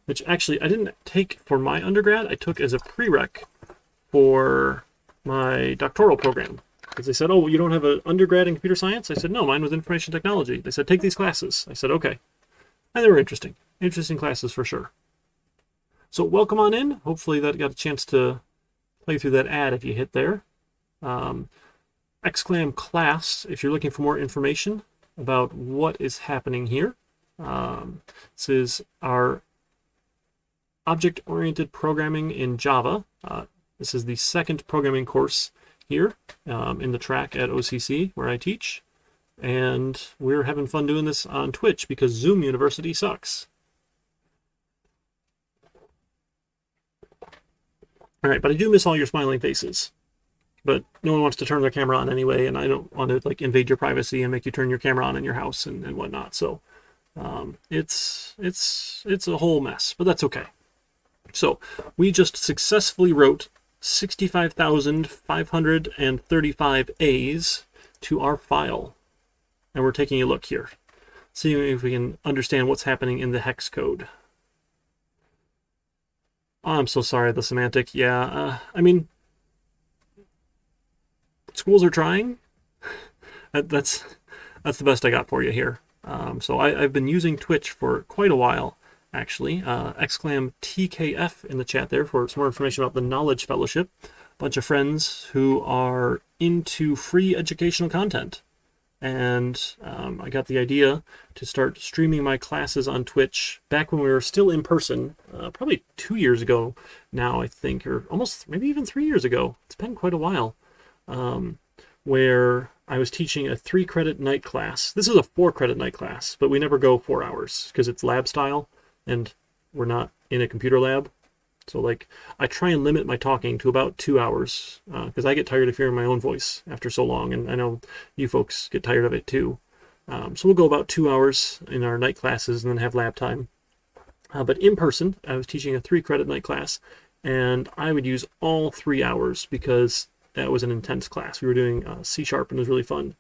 which actually I didn't take for my undergrad. I took as a prereq for my doctoral program, because they said, oh, you don't have an undergrad in computer science? I said, no, mine was information technology. They said, take these classes. I said, okay. And they were interesting classes for sure. So welcome on in. Hopefully that got a chance to play through that ad if you hit there. Exclam class if you're looking for more information about what is happening here. This is our object-oriented programming in Java. This is the second programming course here in the track at OCC where I teach. And we're having fun doing this on Twitch because Zoom University sucks. All right, but I do miss all your smiling faces. But no one wants to turn their camera on anyway, and I don't want to like invade your privacy and make you turn your camera on in your house and whatnot. So it's a whole mess, but that's okay. So we just successfully wrote 65,535 A's to our file, and we're taking a look here, seeing if we can understand what's happening in the hex code. Oh, I'm so sorry, the semantic. Yeah, I mean, schools are trying. That's the best I got for you here. So I've been using Twitch for quite a while, actually. Exclam TKF in the chat there for some more information about the Knowledge Fellowship. A bunch of friends who are into free educational content. And I got the idea to start streaming my classes on Twitch back when we were still in person, probably 2 years ago now, I think, or almost maybe even 3 years ago. It's been quite a while. Where I was teaching a 3-credit night class. This is a 4-credit night class, but we never go 4 hours because it's lab style and we're not in a computer lab. So like I try and limit my talking to about 2 hours because I get tired of hearing my own voice after so long, and I know you folks get tired of it too. So we'll go about 2 hours in our night classes and then have lab time. But in person, I was teaching a 3-credit night class, and I would use all 3 hours because that was an intense class. We were doing C# and it was really fun.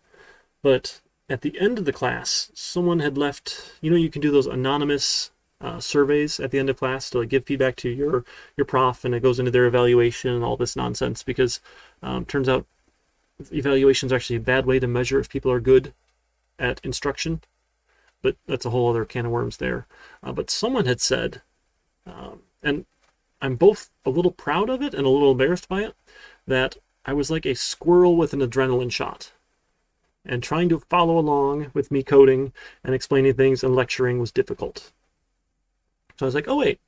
But at the end of the class, someone had left, you can do those anonymous surveys at the end of class to like give feedback to your prof, and it goes into their evaluation and all this nonsense because turns out evaluation is actually a bad way to measure if people are good at instruction. But that's a whole other can of worms there. But someone had said, and I'm both a little proud of it and a little embarrassed by it, that I was like a squirrel with an adrenaline shot. And trying to follow along with me coding and explaining things and lecturing was difficult. So I was like, oh wait,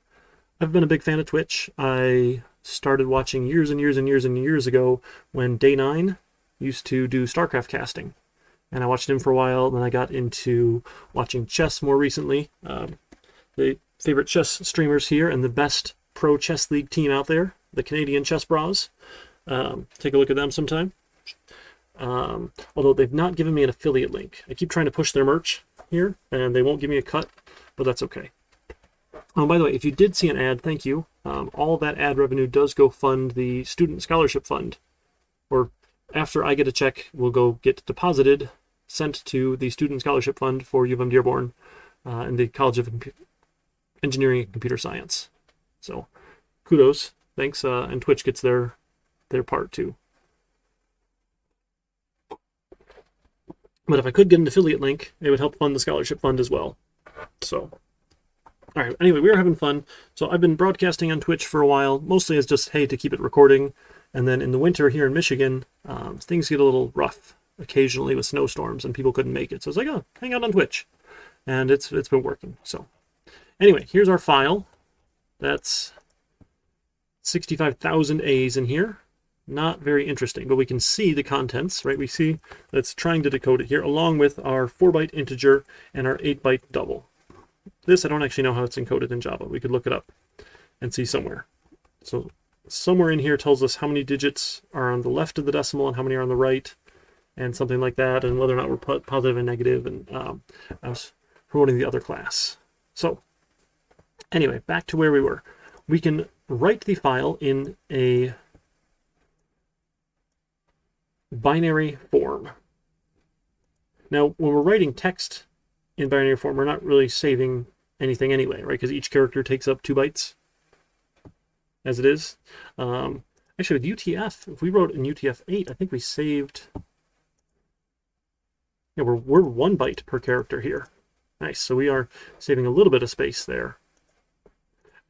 I've been a big fan of Twitch. I started watching years and years ago when Day 9 used to do StarCraft casting. And I watched him for a while, then I got into watching chess more recently. The favorite chess streamers here and the best pro chess league team out there, the Canadian Chess Bros. Take a look at them sometime. Although they've not given me an affiliate link. I keep trying to push their merch here, and they won't give me a cut, but that's okay. Oh, by the way, if you did see an ad, thank you. All that ad revenue does go fund the Student Scholarship Fund. Or after I get a check, will go get deposited, sent to the Student Scholarship Fund for U of M Dearborn and the College of Engineering and Computer Science. So kudos, thanks, and Twitch gets their part too. But if I could get an affiliate link, it would help fund the scholarship fund as well. So, all right, anyway, we were having fun. So I've been broadcasting on Twitch for a while, mostly as just, hey, to keep it recording And then in the winter here in Michigan, things get a little rough occasionally with snowstorms, and people couldn't make it. So I was like, oh, hang out on Twitch. And it's been working. So anyway, here's our file. That's 65,000 A's in here. Not very interesting, but we can see the contents, right? We see that's trying to decode it here, along with our 4-byte integer and our 8-byte double. This, I don't actually know how it's encoded in Java. We could look it up and see somewhere. So somewhere in here tells us how many digits are on the left of the decimal and how many are on the right, and something like that, and whether or not we're positive and negative, and I was promoting the other class. So anyway, back to where we were. We can write the file in a binary form. Now, when we're writing text in binary form, we're not really saving anything anyway, right? Because each character takes up 2 bytes as it is. Actually, with UTF, if we wrote in UTF-8, I think we saved... Yeah, we're 1 byte per character here. Nice, so we are saving a little bit of space there.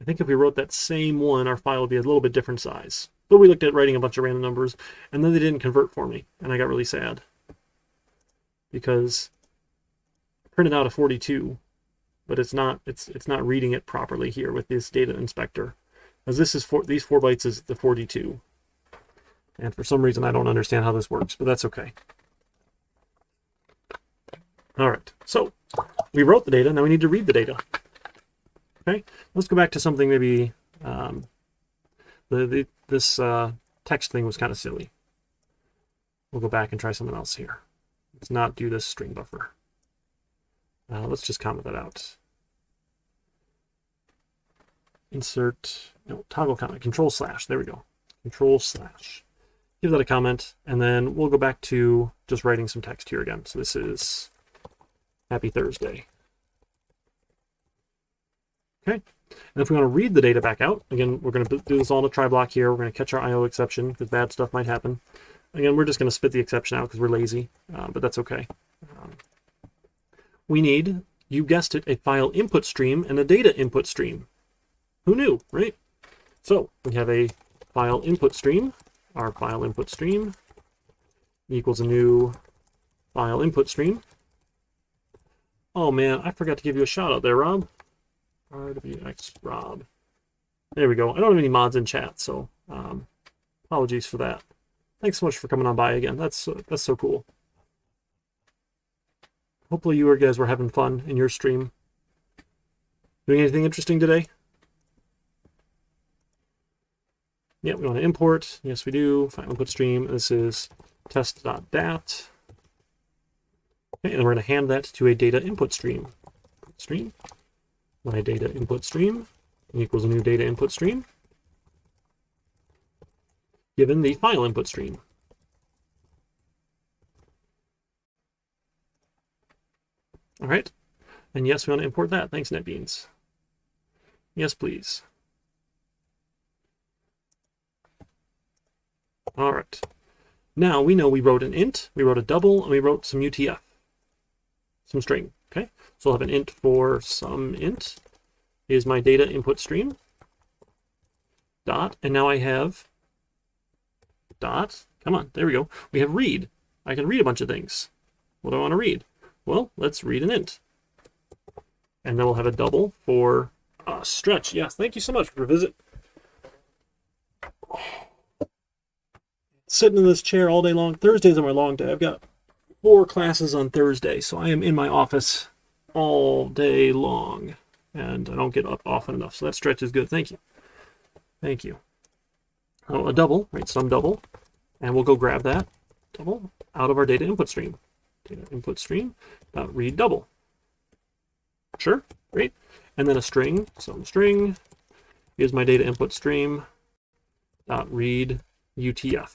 I think if we wrote that same one, our file would be a little bit different size. But we looked at writing a bunch of random numbers, and then they didn't convert for me, and I got really sad. Because I printed out a 42, but it's not reading it properly here with this data inspector. As this is these 4 bytes is the 42. And for some reason I don't understand how this works, but that's okay. All right, so we wrote the data, now we need to read the data. Okay, let's go back to something maybe, this text thing was kind of silly. We'll go back and try something else here. Let's not do this string buffer. Let's just comment that out. Insert, no, toggle comment, control slash, there we go. Control slash. Give that a comment, and then we'll go back to just writing some text here again. So this is Happy Thursday. Okay, and if we want to read the data back out, again, we're going to do this all in a try block here. We're going to catch our IO exception because bad stuff might happen. Again, we're just going to spit the exception out because we're lazy, but that's okay. We need, you guessed it, a file input stream and a data input stream. Who knew, right? So we have a file input stream. Our file input stream equals a new file input stream. Oh man, I forgot to give you a shout out there, Rob. RWX Rob. There we go. I don't have any mods in chat, so apologies for that. Thanks so much for coming on by again. That's so cool. Hopefully you guys were having fun in your stream. Doing anything interesting today? Yeah, we want to import. Yes, we do. File input stream. This is test.dat. Okay, and we're going to hand that to a data input stream. Stream. My data input stream equals a new data input stream given the file input stream. All right, and yes, we want to import that. Thanks, NetBeans. Yes, please. All right, now we know we wrote an int, we wrote a double, and we wrote some UTF, some string. Okay, so I'll have an int for some int is my data input stream dot, and now I have dot, come on, there we go. We have read. I can read a bunch of things. What do I want to read? Well, let's read an int. And then we'll have a double for stretch. Yes, thank you so much for the visit. Sitting in this chair all day long. Thursdays are my long day. I've got 4 classes on Thursday, so I am in my office all day long. And I don't get up often enough, so that stretch is good. Thank you. Thank you. Oh, a double, right? Some double. And we'll go grab that double out of our data input stream. Data input stream, read double. Sure, great. And then a string, some string is my data input stream, read UTF.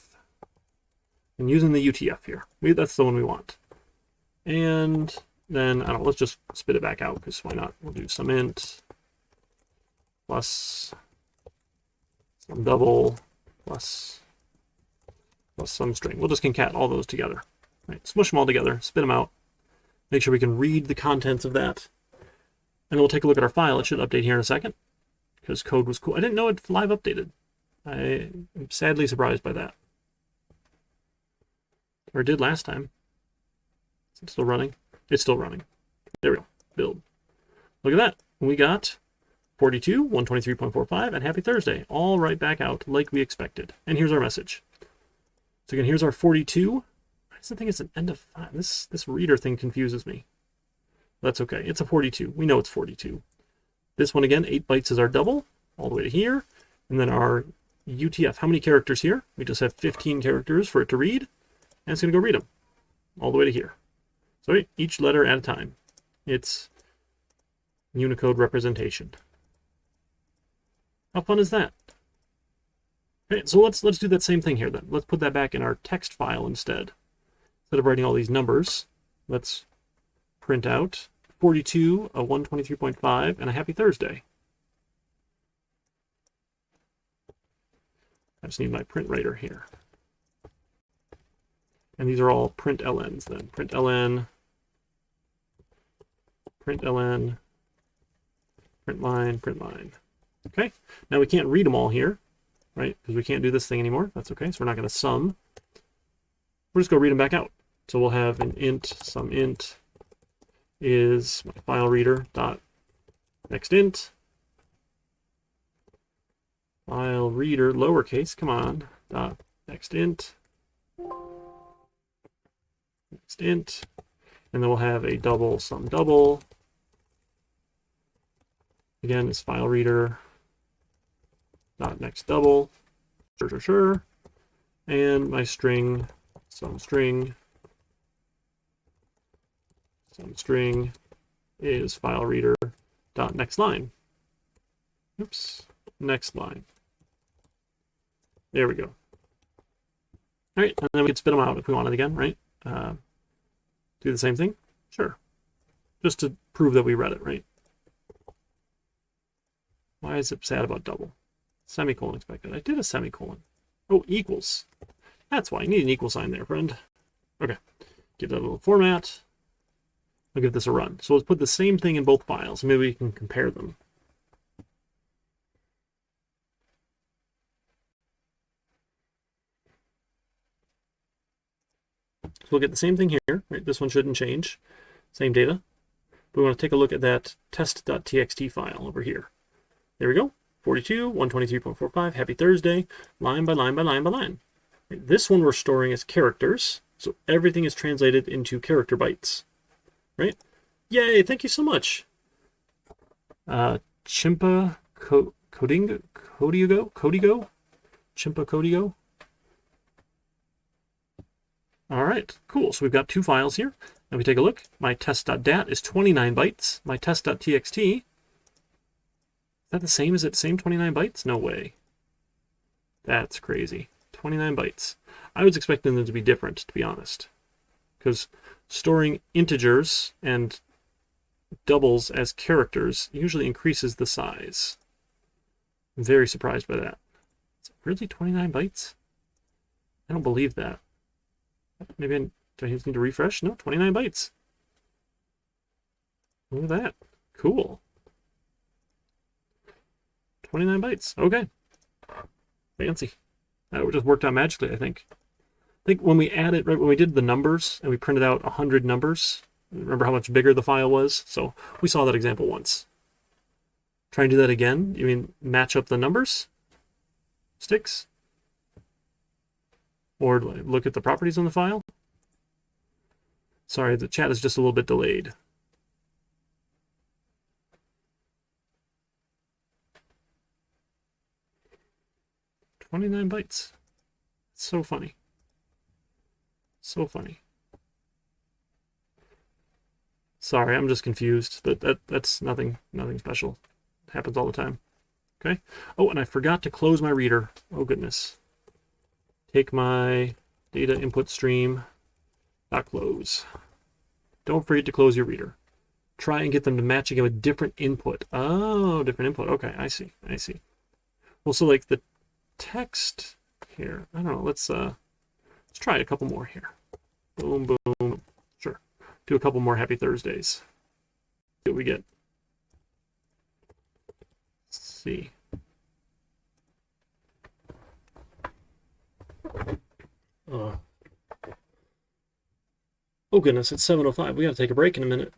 And using the UTF here, that's the one we want. And then, I don't know, let's just spit it back out, because why not? We'll do some int plus some double plus some string. We'll just concat all those together. Right, smush them all together, spit them out, make sure we can read the contents of that. And we'll take a look at our file. It should update here in a second, because code was cool. I didn't know it live updated. I am sadly surprised by that. Or did last time. Is it still running? It's still running. There we go. Build. Look at that. We got 42, 123.45, and Happy Thursday. All right back out like we expected. And here's our message. So again, here's our 42. I just think it's an end of 5. This reader thing confuses me. That's okay. It's a 42. We know it's 42. This one again, 8 bytes is our double, all the way to here. And then our UTF, how many characters here? We just have 15 characters for it to read. And it's going to go read them all the way to here. So each letter at a time. It's Unicode representation. How fun is that? Okay, so let's do that same thing here then. Let's put that back in our text file instead. Instead of writing all these numbers, let's print out 42, a 123.5, and a Happy Thursday. I just need my print writer here. And these are all print lns then. Print ln, print ln, print line. Okay, now we can't read them all here, right? Because we can't do this thing anymore. That's okay, so we're not going to sum. We're just going to read them back out. So we'll have an int, sum int is my file reader dot next int. File reader, lowercase, come on, dot next int. Next int. And then we'll have a double, sum double. Again, it's file reader dot next double. Sure. And my string, sum string is file reader dot next line. Oops, next line. There we go. All right, and then we could spit them out if we wanted again, right? Do the same thing? Sure. Just to prove that we read it, right? Why is it sad about double? Semicolon expected. I did a semicolon. Oh, equals. That's why. You need an equal sign there, friend. Okay. Give that a little format. I'll give this a run. So let's put the same thing in both files. Maybe we can compare them. So we'll get the same thing here. Right? This one shouldn't change. Same data. But we want to take a look at that test.txt file over here. There we go. 42, 123.45, Happy Thursday, line by line by line by line. Right? This one we're storing as characters. So everything is translated into character bytes. Right? Yay, thank you so much. Chimpa Codigo? Chimpa Codigo? All right, cool. So we've got 2 files here. Now we take a look. My test.dat is 29 bytes. My test.txt, is that the same? Is it the same 29 bytes? No way. That's crazy. 29 bytes. I was expecting them to be different, to be honest. Because storing integers and doubles as characters usually increases the size. I'm very surprised by that. Is it really 29 bytes? I don't believe that. Maybe do I just need to refresh? No, 29 bytes. Look at that. Cool. 29 bytes. Okay. Fancy. That just worked out magically, I think. I think when we added, right, when we did the numbers and we printed out 100 numbers, remember how much bigger the file was? So we saw that example once. Try and do that again. You mean match up the numbers? Sticks? Or look at the properties on the file? Sorry, the chat is just a little bit delayed. $29 bytes. It's so funny. So funny. Sorry, I'm just confused, but that's nothing special. It happens all the time. Okay. Oh, and I forgot to close my reader. Oh goodness. Take my data input stream. Close. Don't forget to close your reader. Try and get them to match again with different input. Oh, different input. Okay, I see. Well, so like the text here. I don't know. Let's try a couple more here. Boom, boom. Sure. Do a couple more Happy Thursdays. See what we get. Let's see. Oh, oh goodness, it's 7:05. We gotta take a break in a minute.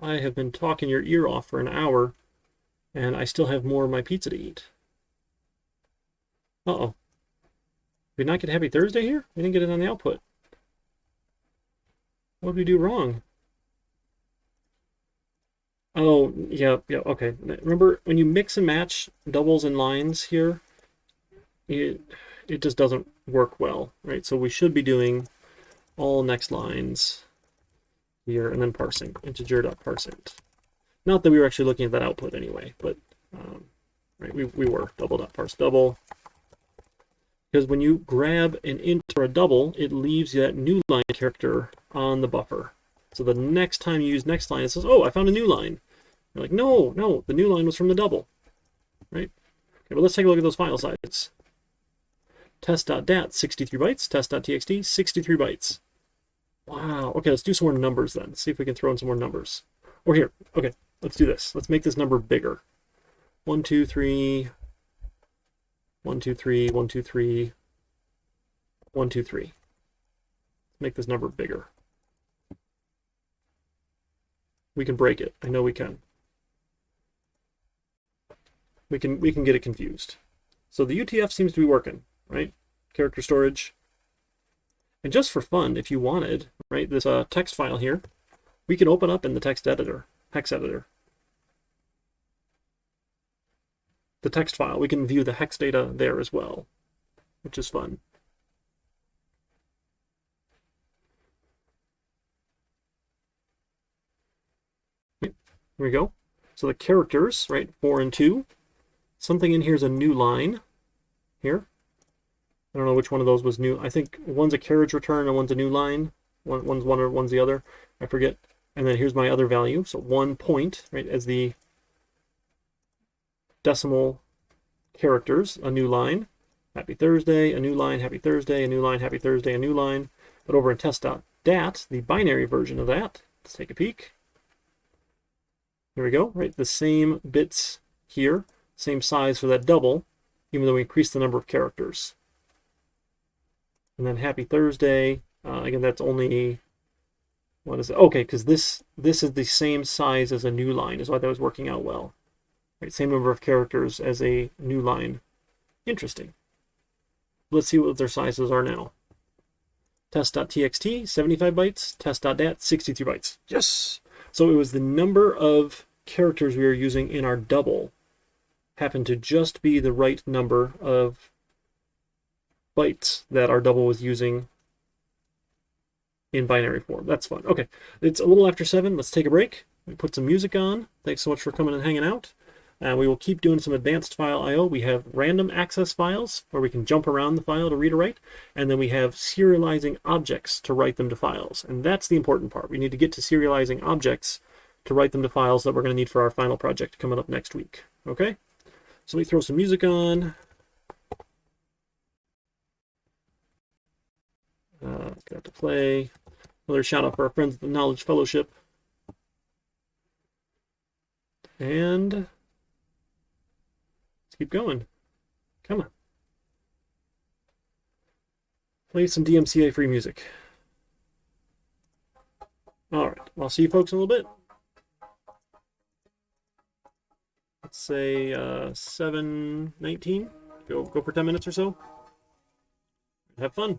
I have been talking your ear off for an hour, and I still have more of my pizza to eat. Uh-oh. Did we not get Happy Thursday here? We didn't get it on the output. What did we do wrong? Oh, yeah, okay. Remember, when you mix and match doubles and lines here, it just doesn't work well, right? So we should be doing all next lines here and then parsing, integer.parseInt. Not that we were actually looking at that output anyway, but right, we were double.parse double. Because when you grab an int or a double, it leaves that new line character on the buffer. So the next time you use next line, it says, oh, I found a new line. You're like, no, the new line was from the double, right? Okay, well, let's take a look at those file sizes. Test.dat, 63 bytes. Test.txt, 63 bytes. Wow. Okay, let's do some more numbers then. Let's see if we can throw in some more numbers. Or here, okay, let's do this. Let's make this number bigger. 1, 2, 3, 1, 2, 3, 1, 2, 3, 1, 2, 3. Let's make this number bigger. We can break it. I know we can. We can get it confused. So the UTF seems to be working, right? Character storage. And just for fun, if you wanted, right, this text file here, we can open up in the text editor, hex editor. The text file, we can view the hex data there as well, which is fun. Here we go. So the characters, right, 4 and 2. Something in here is a new line here. I don't know which one of those was new. I think one's a carriage return and one's a new line. One's one or one's the other. I forget. And then here's my other value. So 1 point, right, as the decimal characters, a new line. Happy Thursday, a new line, happy Thursday, a new line, happy Thursday, a new line. But over in test.dat, the binary version of that, let's take a peek. Here we go, right? The same bits here, same size for that double, even though we increased the number of characters. And then happy Thursday, again, that's only, what is it? Okay, because this is the same size as a new line, is why that was working out well. Right, same number of characters as a new line. Interesting. Let's see what their sizes are now. Test.txt, 75 bytes. Test.dat, 63 bytes. Yes! So it was the number of characters we were using in our double happened to just be the right number of bytes that our double was using in binary form. That's fun. Okay, it's a little after 7. Let's take a break. We put some music on. Thanks so much for coming and hanging out. We will keep doing some advanced file I/O. We have random access files where we can jump around the file to read or write, and then we have serializing objects to write them to files. And that's the important part. We need to get to serializing objects to write them to files that we're going to need for our final project coming up next week. Okay? So let me throw some music on. Got to play. Another shout out for our friends at the Knowledge Fellowship. And let's keep going. Come on. Play some DMCA free music. All right. I'll see you folks in a little bit. Let's say 7:19. Go for 10 minutes or so. Have fun.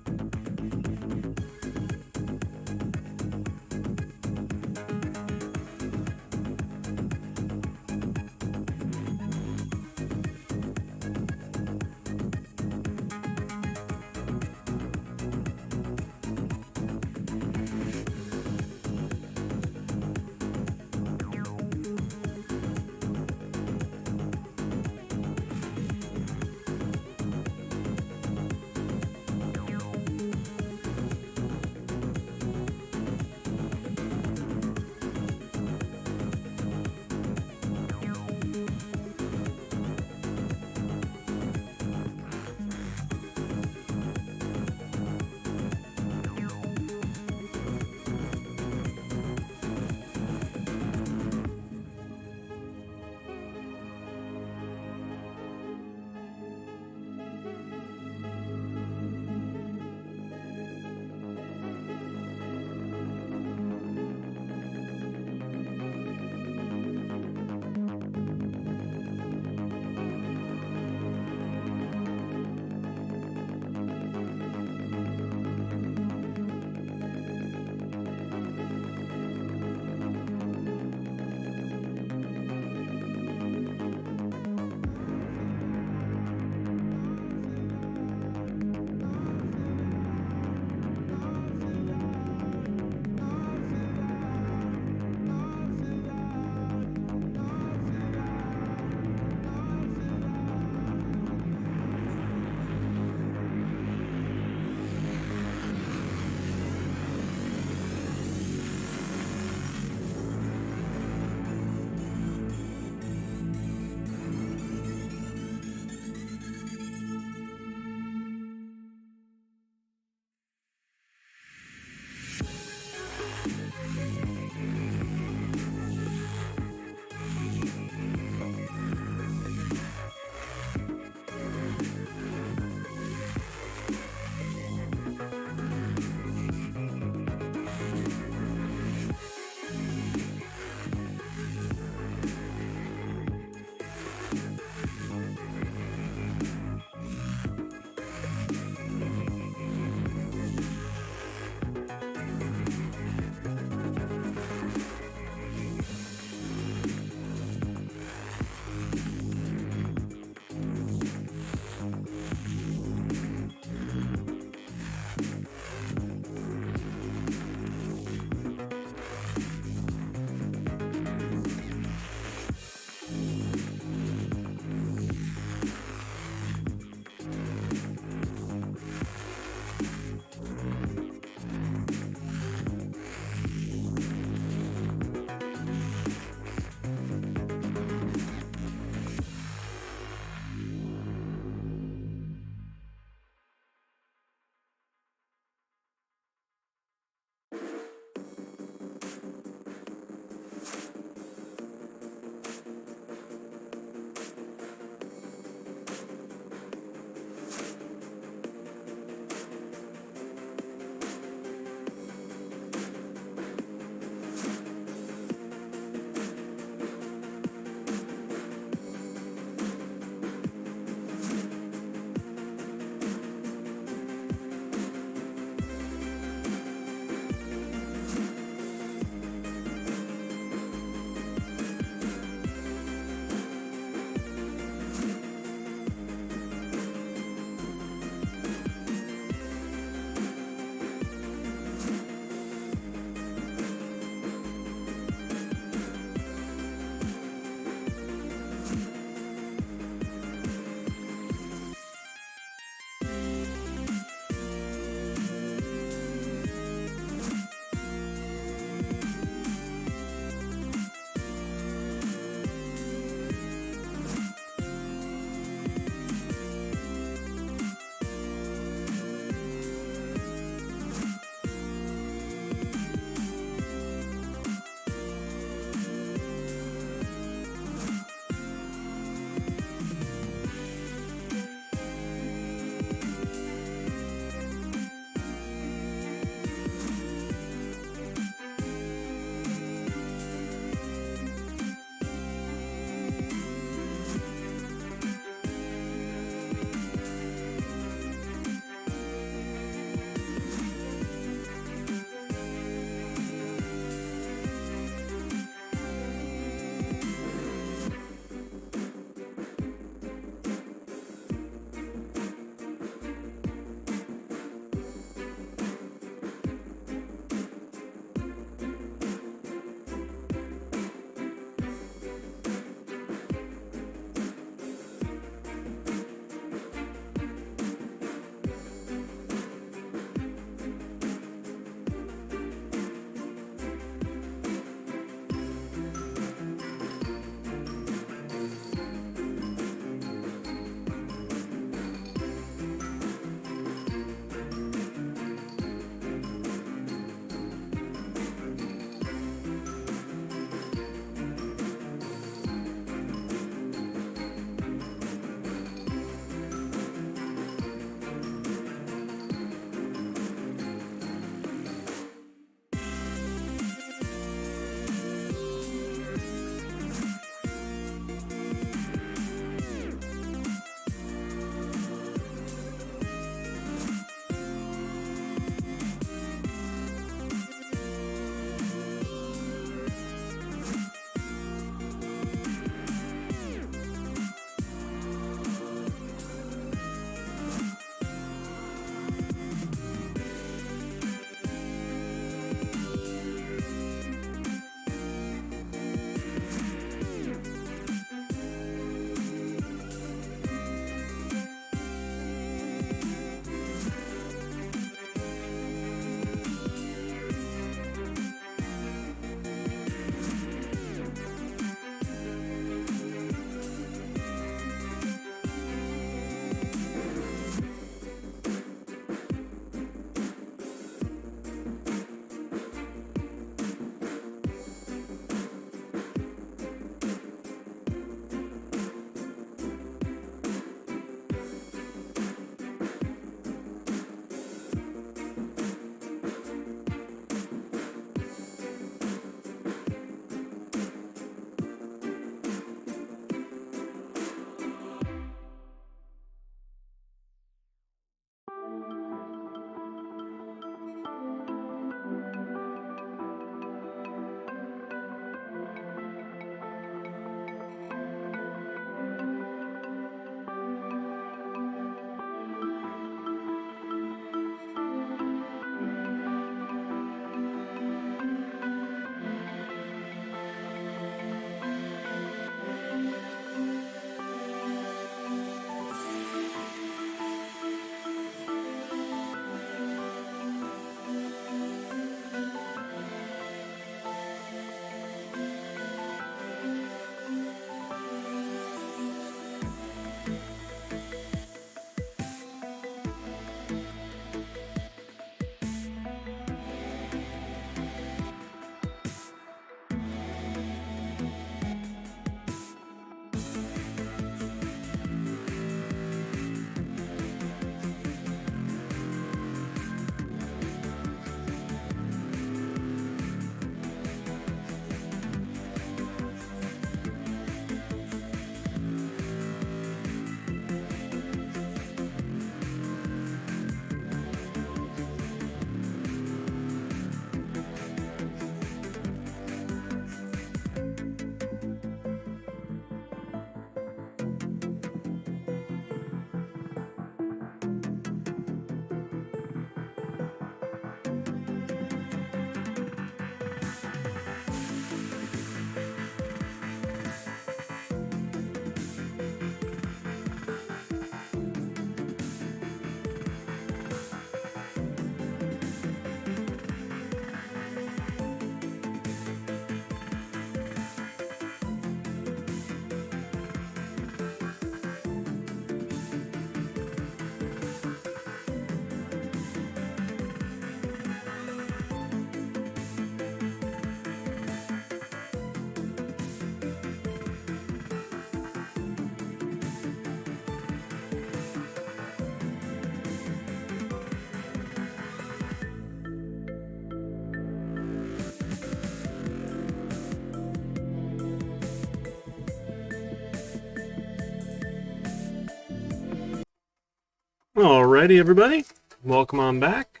Alrighty, everybody. Welcome on back.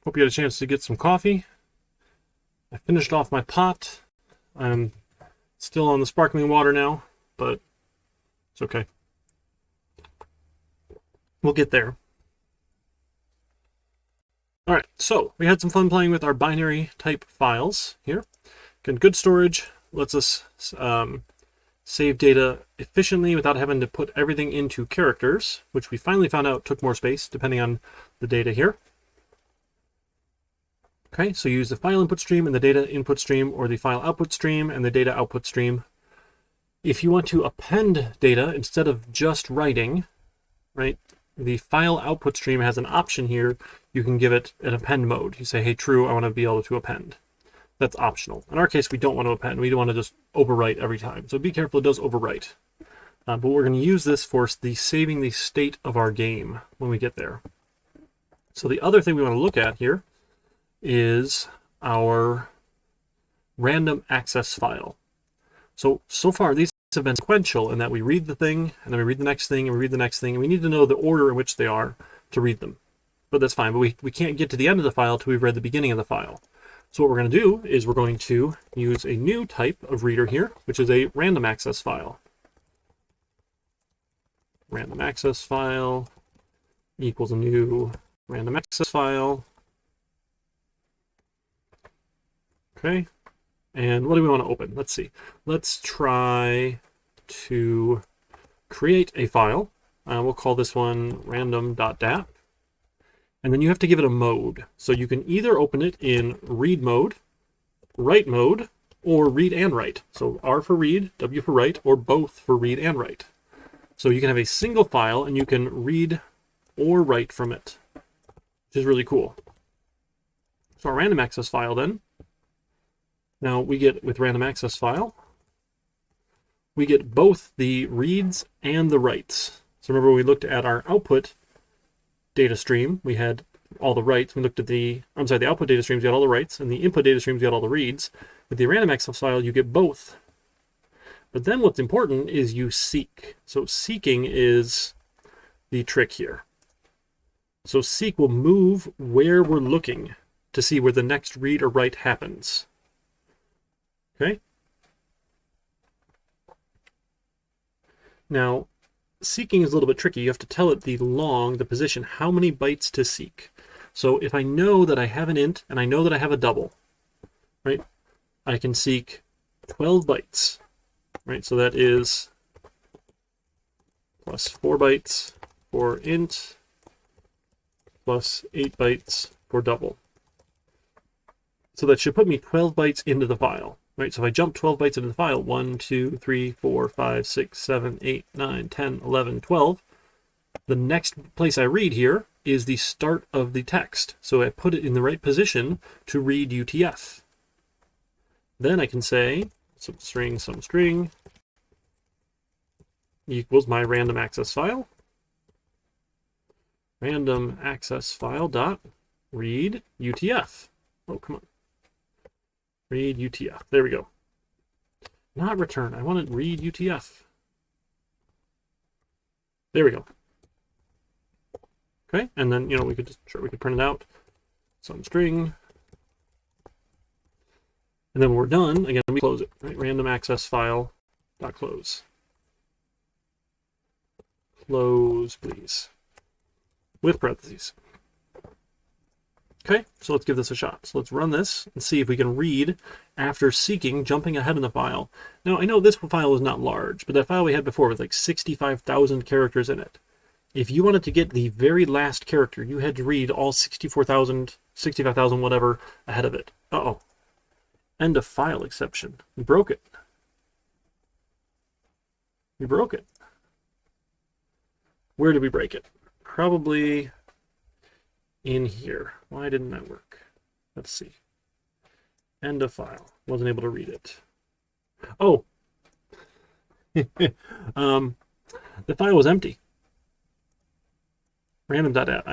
Hope you had a chance to get some coffee. I finished off my pot. I'm still on the sparkling water now, but it's okay. We'll get there. Alright, so we had some fun playing with our binary type files here. Again, good storage lets us save data efficiently without having to put everything into characters, which we finally found out took more space depending on the data here. Okay, so use the file input stream and the data input stream, or the file output stream and the data output stream. If you want to append data instead of just writing, right, the file output stream has an option here. You can give it an append mode. You say, hey, true, I want to be able to append. That's optional. In our case, we don't want to append. We don't want to just overwrite every time. So be careful, it does overwrite. But we're going to use this for the saving the state of our game when we get there. So the other thing we want to look at here is our random access file. So far, these have been sequential in that we read the thing, and then we read the next thing, and we read the next thing, and we need to know the order in which they are to read them. But that's fine, but we can't get to the end of the file until we've read the beginning of the file. So what we're going to do is we're going to use a new type of reader here, which is a random access file. Random access file equals a new random access file. Okay, and what do we want to open? Let's see. Let's try to create a file. We'll call this one random.dat. And then you have to give it a mode. So you can either open it in read mode, write mode, or read and write. So R for read, W for write, or both for read and write. So you can have a single file and you can read or write from it, which is really cool. So our random access file then, now we get with random access file, we get both the reads and the writes. So remember we looked at our output data stream, we had all the writes. We looked at the output data streams, we got all the writes, and the input data streams, we got all the reads. With the random access file, you get both. But then what's important is you seek. So seeking is the trick here. So seek will move where we're looking to see where the next read or write happens. Okay? Now, seeking is a little bit tricky. You have to tell it the position, how many bytes to seek. So if I know that I have an int and I know that I have a double, right, I can seek 12 bytes, right? So that is plus 4 bytes for int plus 8 bytes for double. So that should put me 12 bytes into the file. Right, so if I jump 12 bytes into the file, 1, 2, 3, 4, 5, 6, 7, 8, 9, 10, 11, 12, the next place I read here is the start of the text. So I put it in the right position to read UTF. Then I can say some string equals my random access file. Random access file dot read UTF. Oh, come on. Read UTF. There we go. Not return. I want to read UTF. There we go. Okay, and then we could print it out. Some string. And then when we're done, again, we close it. Right? Random access file dot close. Close, please. With parentheses. Okay, so let's give this a shot. So let's run this and see if we can read after seeking, jumping ahead in the file. Now, I know this file is not large, but that file we had before was like 65,000 characters in it. If you wanted to get the very last character, you had to read all 64,000, 65,000, whatever, ahead of it. Uh-oh. End of file exception. We broke it. We broke it. Where did we break it? Probably in here. Why didn't that work? Let's see. End of file. Wasn't able to read it. Oh. The file was empty. Random.dat.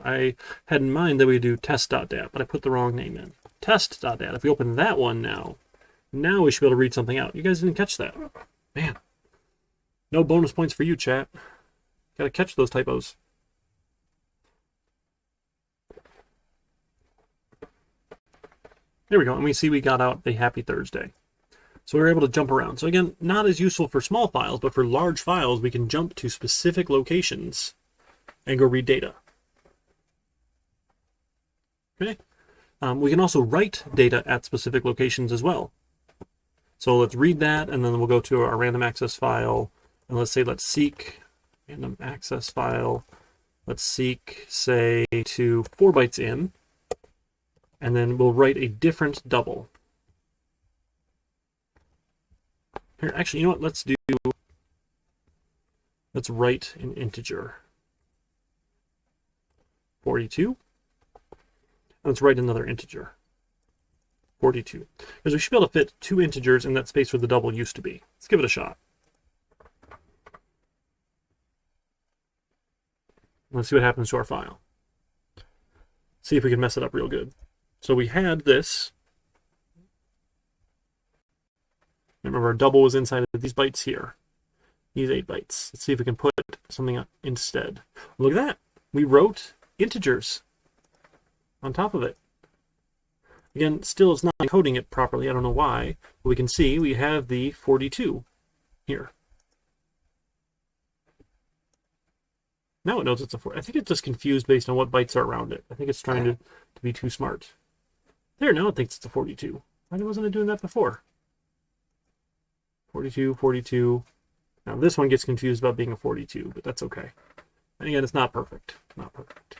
I had in mind that we do test.dat, but I put the wrong name in. Test.dat. If we open that one now we should be able to read something out. You guys didn't catch that. Man. No bonus points for you, chat. Gotta catch those typos. There we go. And we see we got out a happy Thursday. So we were able to jump around. So again, not as useful for small files, but for large files, we can jump to specific locations and go read data. Okay. We can also write data at specific locations as well. So let's read that, and then we'll go to our random access file, and let's say let's seek random access file. Let's seek, say, to 4 bytes in, and then we'll write a different double. Here, actually, you know what? Let's write an integer. 42. Let's write another integer. 42. Because we should be able to fit 2 integers in that space where the double used to be. Let's give it a shot. Let's see what happens to our file. See if we can mess it up real good. So we had this. Remember, our double was inside of these bytes here. These 8 bytes. Let's see if we can put something up instead. Look at that. We wrote integers on top of it. Again, still it's not encoding it properly. I don't know why. But we can see we have the 42 here. Now it knows it's a 4. I think it's just confused based on what bytes are around it. I think it's trying to be too smart. There, now it thinks it's a 42. Why wasn't it doing that before? 42, 42. Now this one gets confused about being a 42, but that's okay. And again, it's not perfect. Not perfect.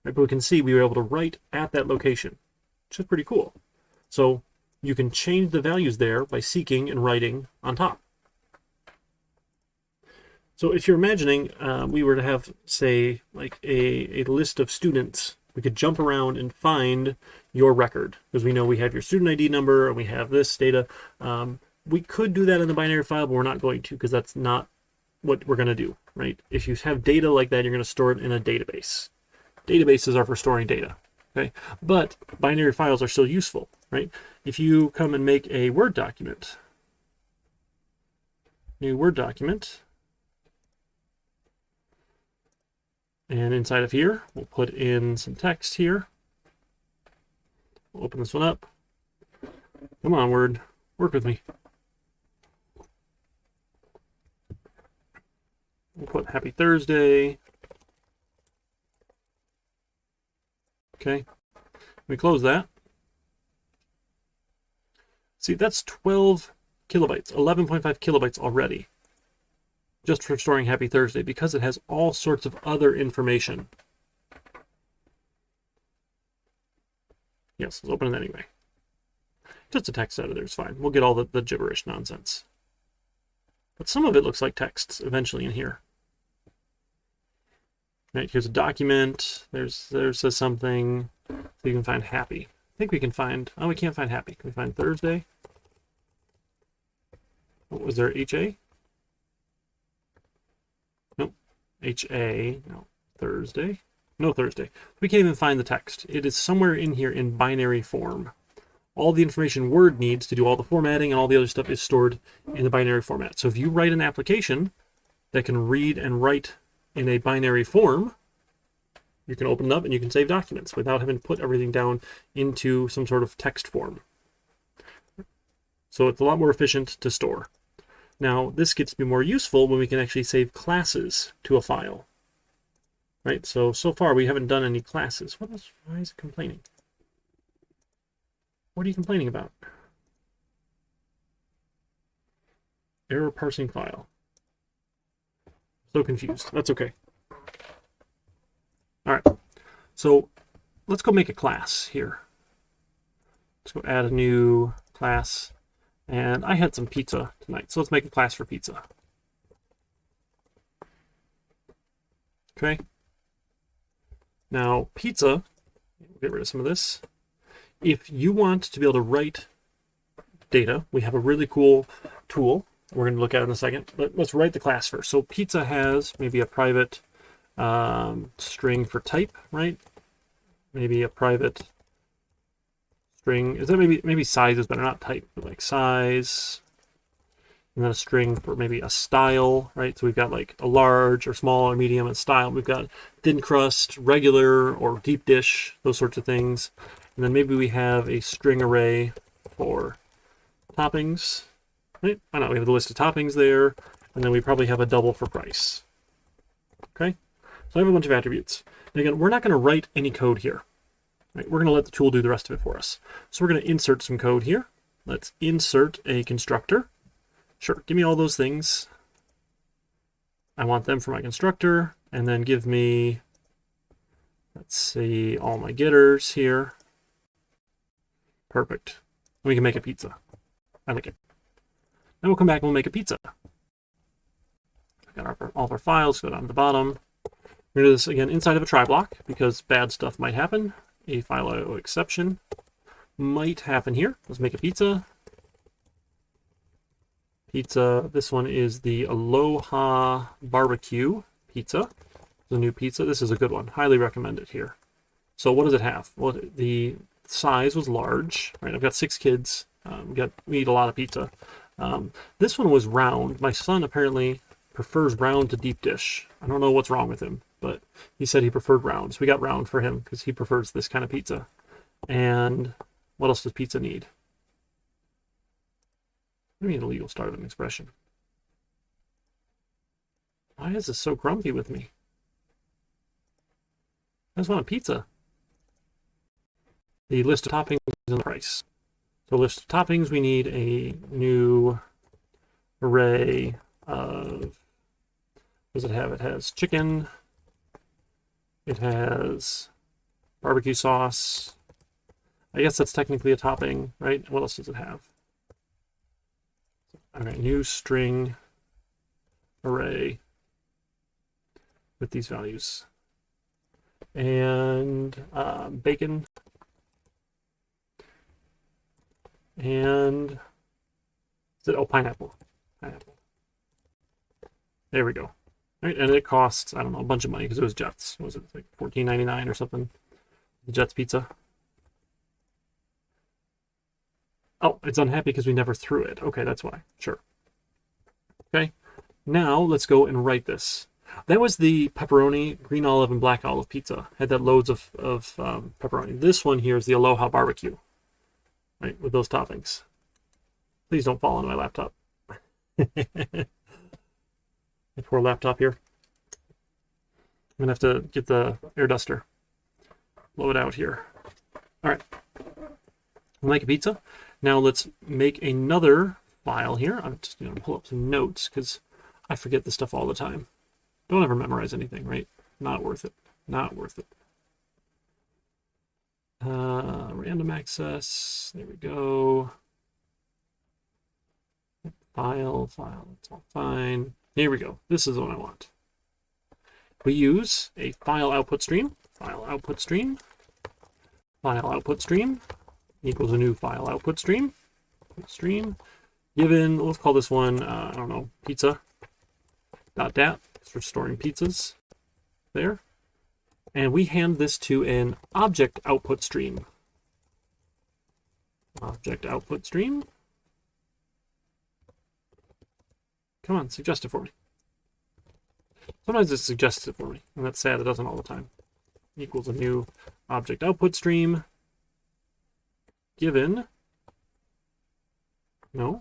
Right, but we can see we were able to write at that location, which is pretty cool. So you can change the values there by seeking and writing on top. So if you're imagining we were to have, say, like a list of students, we could jump around and find your record, because we know we have your student ID number and we have this data. We could do that in the binary file, but we're not going to, because that's not what we're going to do, right? If you have data like that, you're going to store it in a database. Databases are for storing data, okay? But binary files are still useful, right? If you come and make a Word document, new Word document, and inside of here, we'll put in some text here. We'll open this one up. Come on, Word, work with me. We'll put Happy Thursday. Okay, we close that. See, that's 12 kilobytes, 11.5 kilobytes already, just for storing Happy Thursday, because it has all sorts of other information. Yes, let's open it anyway. Just a text editor is fine. We'll get all the gibberish nonsense. But some of it looks like texts eventually in here. Right, here's a document. There says something. So you can find happy. I think we can find, oh, we can't find happy. Can we find Thursday? What was there, HA? Nope. HA, no. Thursday? No Thursday. We can't even find the text. It is somewhere in here in binary form. All the information Word needs to do all the formatting and all the other stuff is stored in the binary format. So if you write an application that can read and write in a binary form, you can open it up and you can save documents without having to put everything down into some sort of text form. So it's a lot more efficient to store. Now, this gets to be more useful when we can actually save classes to a file. Right, so far we haven't done any classes. Why is it complaining? What are you complaining about? Error parsing file. So confused. That's okay. All right. So let's go make a class here. Let's go add a new class. And I had some pizza tonight, so let's make a class for pizza. Okay. Now, pizza, we'll get rid of some of this. If you want to be able to write data, we have a really cool tool we're going to look at in a second, but let's write the class first. So pizza has maybe a private string for type, right? Maybe a private string. Is that maybe size is better, not type, but like size. And then a string for maybe a style, right? So we've got like a large or small or medium and style. We've got thin crust, regular or deep dish, those sorts of things. And then maybe we have a string array for toppings. Right? I know we have the list of toppings there, and then we probably have a double for price. Okay? So I have a bunch of attributes. And again, we're not going to write any code here. Right? We're going to let the tool do the rest of it for us. So we're going to insert some code here. Let's insert a constructor. Sure, give me all those things. I want them for my constructor, and then give me, let's see, all my getters here. Perfect. We can make a pizza. I like it. Then we'll come back and we'll make a pizza. Got all of our files, go down to the bottom. We're going to do this again inside of a try block because bad stuff might happen. A file IO exception might happen here. Let's make a pizza. Pizza, this one is the Aloha Barbecue Pizza. The new pizza. This is a good one. Highly recommend it here. So what does it have? Well, the size was large. Right, I've got 6 kids. We eat a lot of pizza. This one was round. My son apparently prefers round to deep dish. I don't know what's wrong with him, but he said he preferred round. So we got round for him because he prefers this kind of pizza. And what else does pizza need? I need a legal start of an expression. Why is this so grumpy with me? I just want a pizza. The list of toppings and the price. So list of toppings, we need a new array of, what does it have? It has chicken. It has barbecue sauce. I guess that's technically a topping, right? What else does it have? Okay, new string array with these values. And bacon. And pineapple. Pineapple. There we go. All right, and it costs, I don't know, a bunch of money because it was Jets. Was it like $14.99 or something? The Jets pizza. Oh, it's unhappy because we never threw it. Okay, that's why. Sure. Okay, now let's go and write this. That was the pepperoni, green olive, and black olive pizza. Had that loads of pepperoni. This one here is the Aloha barbecue, right, with those toppings. Please don't fall on my laptop. My poor laptop here. I'm going to have to get the air duster. Blow it out here. All right. We'll make a pizza. Now let's make another file here. I'm just going to pull up some notes because I forget this stuff all the time. Don't ever memorize anything, right? Not worth it. Not worth it. Random access. There we go. File. It's all fine. Here we go. This is what I want. We use a file output stream. File output stream. File output stream equals a new file output stream. Stream given, let's call this one, I don't know, pizza. .dat. For storing pizzas there. And we hand this to an object output stream. Object output stream. Come on, suggest it for me. Sometimes it suggests it for me, and that's sad, it doesn't all the time. Equals a new object output stream. Given, there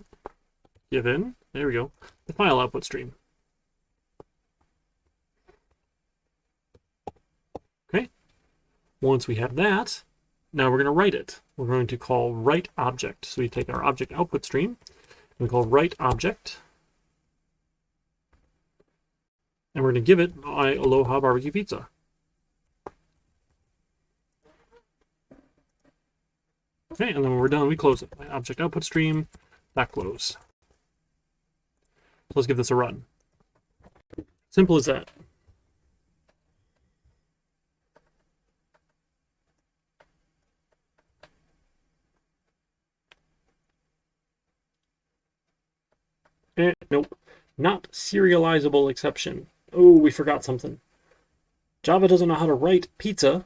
we go, the file output stream. Okay, once we have that, now we're going to write it. We're going to call write object. So we take our object output stream, and we call write object, and we're going to give it my Aloha barbecue pizza. Okay, and then when we're done, we close it. My object output stream, that close. So let's give this a run. Simple as that. Nope, not serializable exception. Oh, we forgot something. Java doesn't know how to write pizza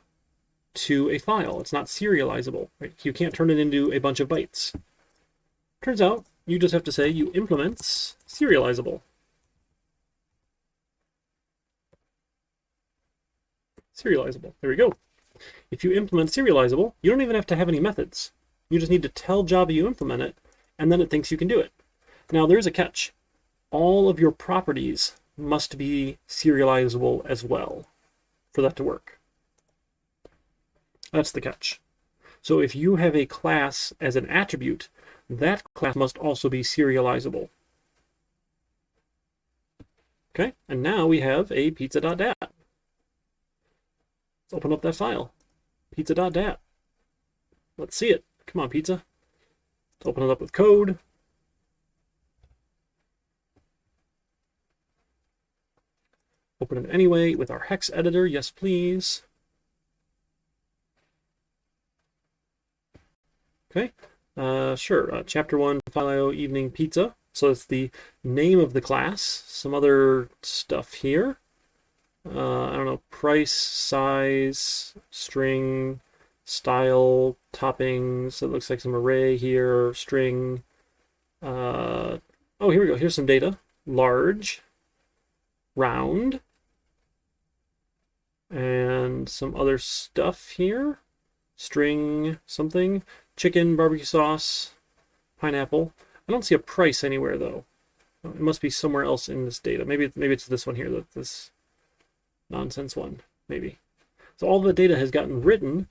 to a file. It's not serializable. Right? You can't turn it into a bunch of bytes. Turns out you just have to say you implements serializable. Serializable. There we go. If you implement serializable, you don't even have to have any methods. You just need to tell Java you implement it, and then it thinks you can do it. Now, there's a catch. All of your properties must be serializable as well for that to work. That's the catch. So if you have a class as an attribute, that class must also be serializable. Okay, and now we have a pizza.dat. Let's open up that file. Pizza.dat. Let's see it. Come on, pizza. Let's open it up with code. Open it anyway with our hex editor. Yes, please. Okay. Sure. Chapter 1, file evening pizza. So it's the name of the class. Some other stuff here. I don't know, price, size, string, style, toppings. It looks like some array here, string. Oh, here we go. Here's some data. Large, round, and some other stuff here. String, something, chicken, barbecue sauce, pineapple. I don't see a price anywhere though. It must be somewhere else in this data. Maybe it's this one here, this nonsense one, maybe. So all the data has gotten written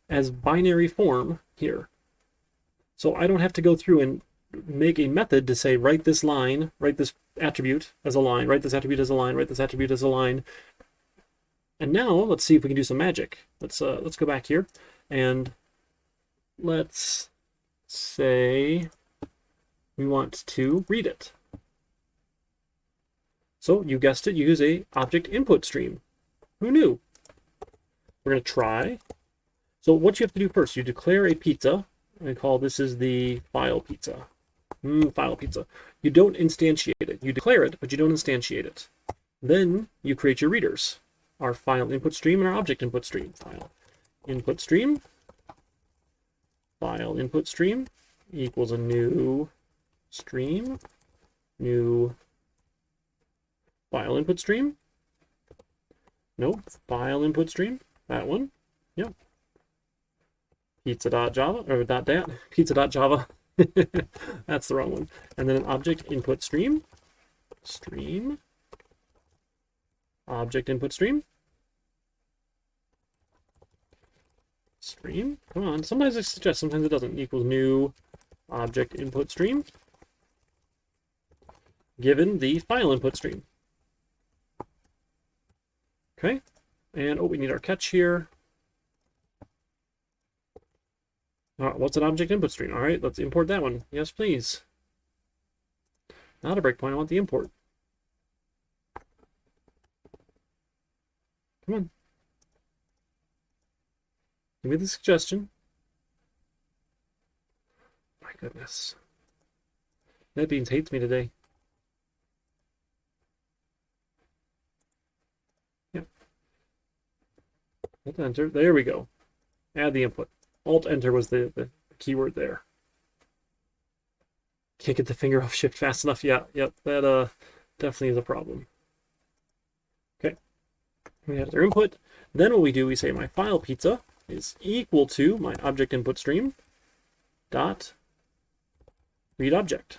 as binary form here. So I don't have to go through and make a method to say write this line, write this attribute as a line, write this attribute as a line, write this attribute as a line. And now let's see if we can do some magic. Let's go back here and let's say we want to read it. So you guessed it, use a object input stream. Who knew? We're going to try. So what you have to do first, you declare a pizza. I call this is the file pizza. File pizza. You don't instantiate it. You declare it, but you don't instantiate it. Then you create your readers. Our file input stream and our object input stream. File input stream. File input stream equals a new stream. New file input stream. Nope. File input stream. That one. Yep. Pizza.java or .dat. Pizza.java. That's the wrong one. And then an object input stream. Stream. Object input stream. Stream. Come on. Sometimes it suggests, sometimes it doesn't. Equals new object input stream. Given the file input stream. Okay. And oh, we need our catch here. What's an object input stream? All right, let's import that one. Yes, please. Not a breakpoint. I want the import. Come on. Give me the suggestion. My goodness. NetBeans hates me today. Yep. Alt enter. There we go. Add the input. Alt enter was the keyword there. Can't get the finger off shift fast enough. Yeah, yep. That definitely is a problem. Okay. We have our input. Then what we do, we say my file pizza is equal to my object input stream dot read object.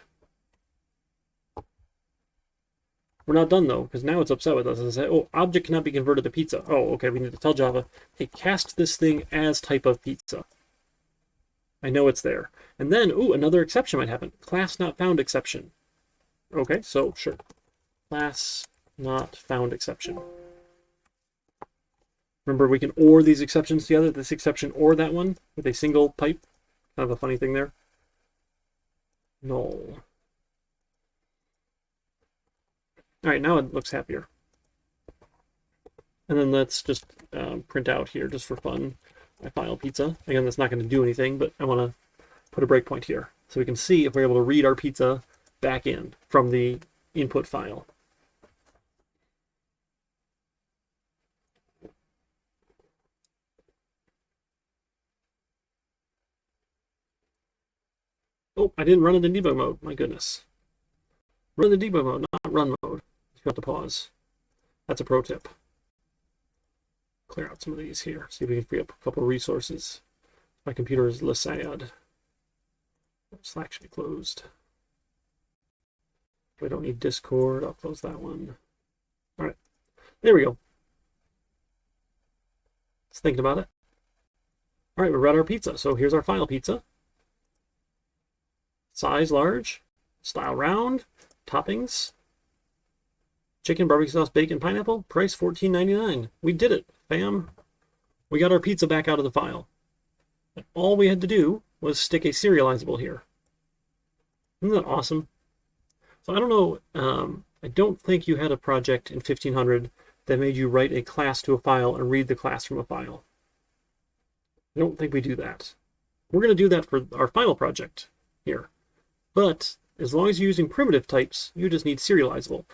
We're not done though, because now it's upset with us and say, oh, object cannot be converted to pizza. Oh, okay, we need to tell Java, hey, cast this thing as type of pizza. I know it's there. And then, ooh, another exception might happen. Class not found exception. Okay, so sure. Class not found exception. Remember, we can OR these exceptions together, this exception or that one, with a single pipe. Kind of a funny thing there. Null. All right, now it looks happier. And then let's just print out here, just for fun, my file pizza. Again, that's not going to do anything, but I want to put a breakpoint here so we can see if we're able to read our pizza back in from the input file. Oh, I didn't run it in debug mode. My goodness. Run the debug mode, not run mode. You have to pause. That's a pro tip. clear out some of these here. See if we can free up a couple of resources. My computer is sad. Slack should be closed. We don't need Discord. I'll close that one. All right, there we go. Just thinking about it. All right, we're at our pizza. So here's our final pizza. Size large, style round, toppings, chicken, barbecue sauce, bacon, pineapple, price $14.99. We did it, fam. We got our pizza back out of the file. And all we had to do was stick a serializable here. Isn't that awesome? So I don't know, I don't think you had a project in 1500 that made you write a class to a file and read the class from a file. I don't think we do that. We're going to do that for our final project here. But as long as you're using primitive types, you just need serializable.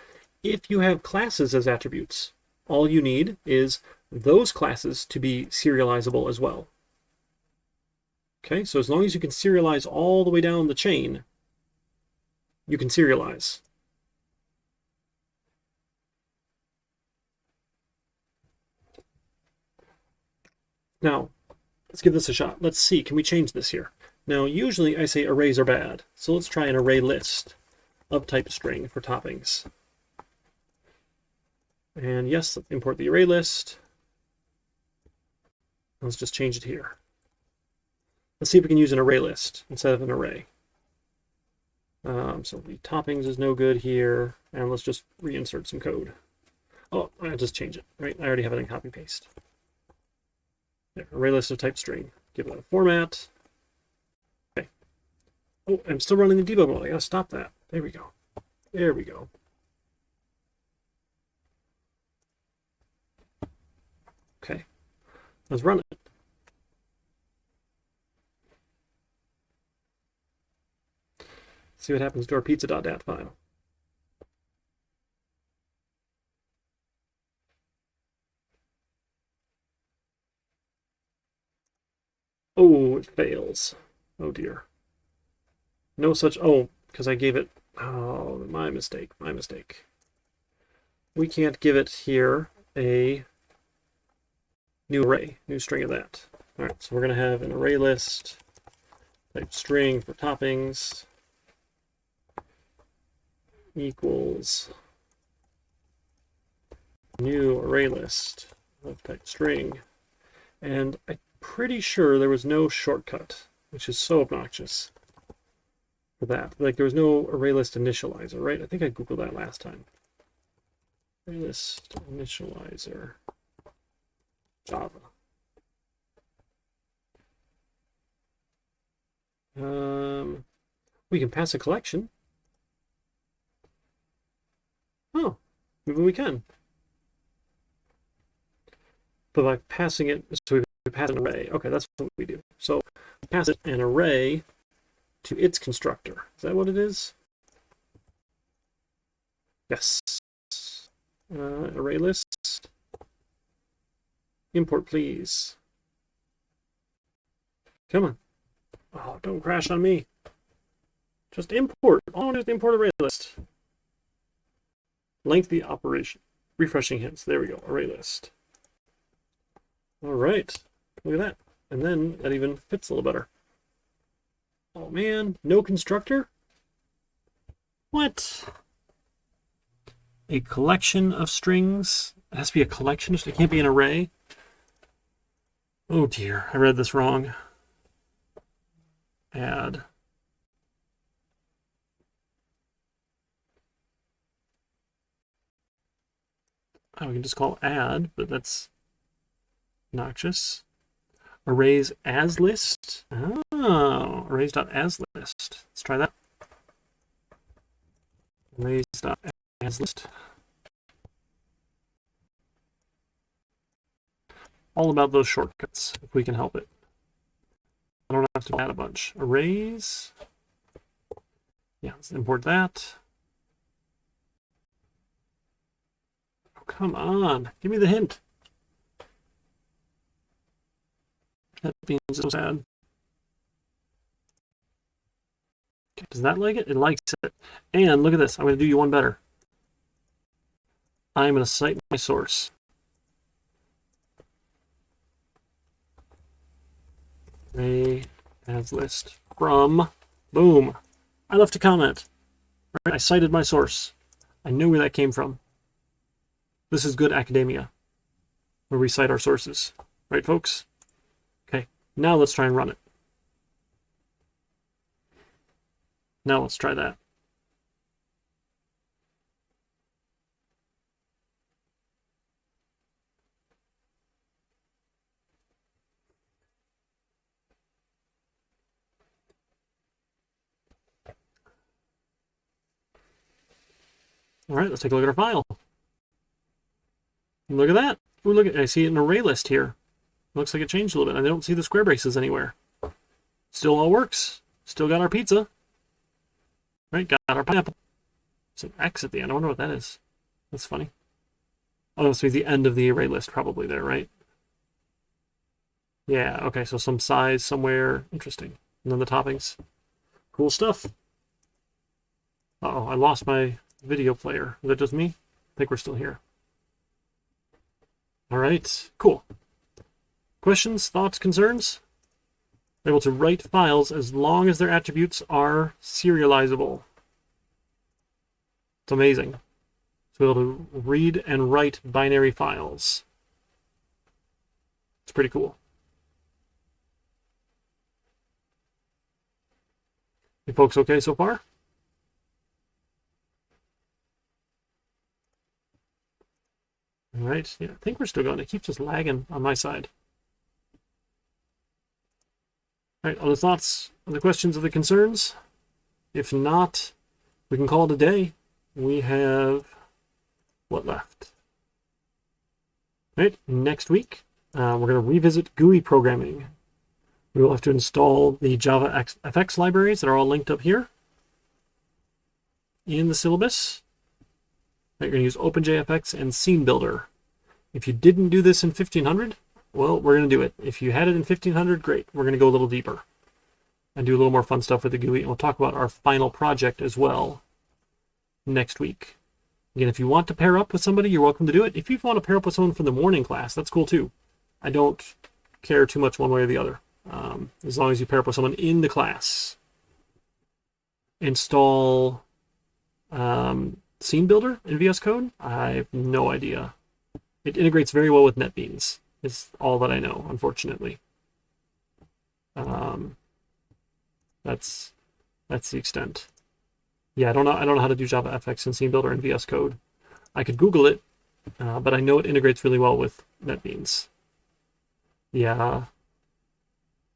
If you have classes as attributes, all you need is those classes to be serializable as well. Okay, so as long as you can serialize all the way down the chain, you can serialize. Now, let's give this a shot. Let's see, can we change this here? Now, usually I say arrays are bad, so let's try an array list of type string for toppings. And yes, let's import the array list. Let's just change it here. Let's see if we can use an array list instead of an array. So the toppings is no good here, and let's just reinsert some code. Oh, I'll just change it, right? I already have it in copy paste. There, array list of type string. Give that a format. Okay. Oh, I'm still running the debug mode. I gotta stop that. There we go. There we go. Okay. Let's run it. See what happens to our pizza.dat file. Oh, it fails. Oh dear. No such, oh, because I gave it, oh, my mistake, my mistake. We can't give it here a new array, new string of that. All right, so we're going to have an array list, type string for toppings, equals new array list of type string. And I'm pretty sure there was no shortcut, which is so obnoxious for that. Like, there was no array list initializer, right? I think I Googled that last time. Array list initializer, Java. We can pass a collection. Oh, maybe we can. But by passing it, so we pass an array. Okay, that's what we do. So we pass it an array to its constructor. Is that what it is? Yes. Array list. Import, please. Come on. Oh, don't crash on me. Just import. All I want to do is import array list. Lengthy operation. Refreshing hints. There we go. Array list. All right. Look at that. And then that even fits a little better. Oh man, no constructor? What? A collection of strings? It has to be a collection. It can't be an array. Oh dear, I read this wrong. Add. Oh, we can just call add, but that's obnoxious. Arrays as list. Oh, arrays.as list. Let's try that. Arrays.as list. All about those shortcuts, if we can help it. I don't have to add a bunch. Arrays. Yeah, let's import that. Oh, come on. Give me the hint. That beans is so sad. Okay, does that like it? It likes it. And look at this. I'm going to do you one better. I'm going to cite my source. array as list from, boom. I left a comment. Right? I cited my source. I knew where that came from. This is good academia, where we cite our sources. Right, folks? Okay, now let's try and run it. Now let's try that. All right, let's take a look at our file. Look at that. Ooh, look at, I see an array list here. Looks like it changed a little bit. I don't see the square braces anywhere. Still all works. Still got our pizza. Right, got our pineapple. It's an X at the end. I wonder what that is. That's funny. Oh, that must be the end of the array list probably there, right? Yeah, okay, so some size somewhere. Interesting. And then the toppings. Cool stuff. Uh-oh, I lost my video player. Is that just me? I think we're still here. All right, cool. Questions, thoughts, concerns? Able to write files as long as their attributes are serializable. It's amazing. To be able to read and write binary files. It's pretty cool. You folks okay so far? All right, yeah, I think we're still going. It keeps just lagging on my side. All right, other thoughts, other questions, other concerns? If not, we can call it a day. We have what left? All right, next week, we're going to revisit GUI programming. We will have to install the Java FX libraries that are all linked up here in the syllabus. You're going to use OpenJFX and Scene Builder. If you didn't do this in 1500, well, we're going to do it. If you had it in 1500, great. We're going to go a little deeper and do a little more fun stuff with the GUI. And we'll talk about our final project as well next week. Again, if you want to pair up with somebody, you're welcome to do it. If you want to pair up with someone from the morning class, that's cool too. I don't care too much one way or the other, as long as you pair up with someone in the class. Install Scene Builder in VS Code? I have no idea. It integrates very well with NetBeans. Is all that I know, unfortunately. That's the extent. Yeah, I don't know how to do Java FX and Scene Builder in VS Code. I could Google it, but I know it integrates really well with NetBeans. Yeah.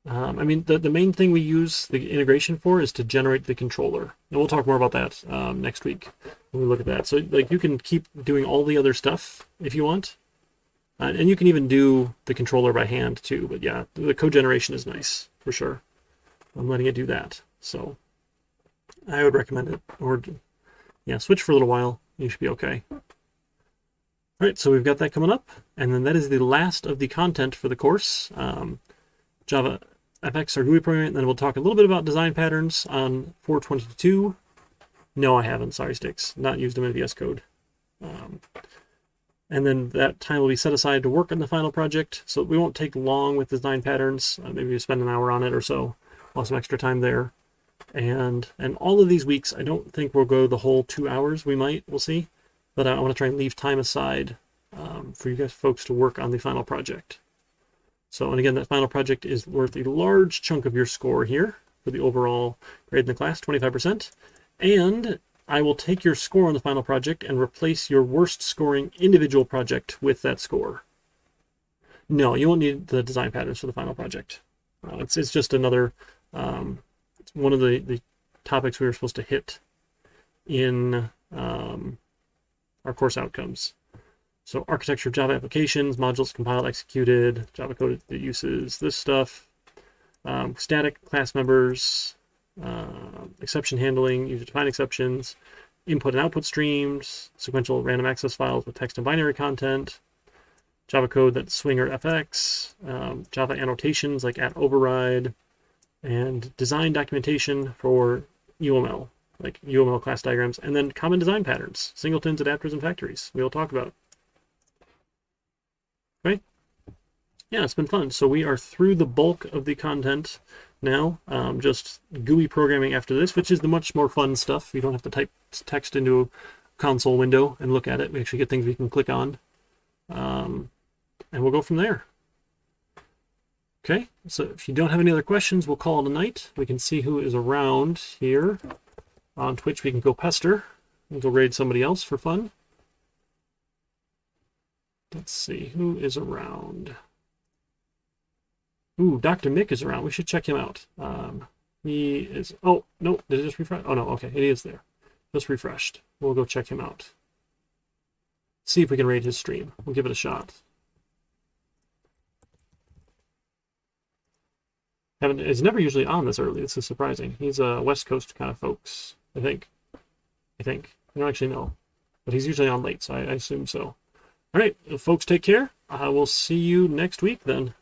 I mean, the main thing we use the integration for is to generate the controller. And we'll talk more about that next week when we look at that. So like you can keep doing all the other stuff if you want. And you can even do the controller by hand too. But yeah, the code generation is nice for sure. I'm letting it do that. So I would recommend it. Or yeah, switch for a little while. You should be okay. All right, so we've got that coming up. And then that is the last of the content for the course. Java FX or GUI programming, and then we'll talk a little bit about design patterns on 422. No, I haven't. Sorry, Sticks. Not used them in VS Code. And then that time will be set aside to work on the final project. So we won't take long with design patterns. Maybe we spend an hour on it or so. We'll have some extra time there. And all of these weeks, I don't think we'll go the whole 2 hours. We might. We'll see. But I want to try and leave time aside for you guys folks to work on the final project. So, and again, that final project is worth a large chunk of your score here for the overall grade in the class, 25%. And I will take your score on the final project and replace your worst scoring individual project with that score. No, you won't need the design patterns for the final project. It's just another, it's one of the topics we were supposed to hit in our course outcomes. So architecture of Java applications, modules compiled, executed, Java code that uses this stuff, static class members, exception handling, user-defined exceptions, input and output streams, sequential random access files with text and binary content, Java code that's swing or FX, Java annotations like @override, and design documentation for UML, like UML class diagrams, and then common design patterns, singletons, adapters, and factories. We'll talk about. Okay. yeah, it's been fun. So we are through the bulk of the content now. Just GUI programming after this, which is the much more fun stuff. You don't have to type text into a console window and look at it. We actually get things we can click on. And we'll go from there. Okay, so if you don't have any other questions, we'll call it a night. We can see who is around here. On Twitch, we can go pester. We'll go raid somebody else for fun. Let's see, who is around? Ooh, Dr. Mick is around. We should check him out. He is... Oh, no, did it just refresh? Oh, no, okay, it is there. Just refreshed. We'll go check him out. See if we can raid his stream. We'll give it a shot. He's never usually on this early. This is surprising. He's a West Coast kind of folks, I think. I don't actually know. But he's usually on late, so I assume so. All right, folks, take care. We'll see you next week then.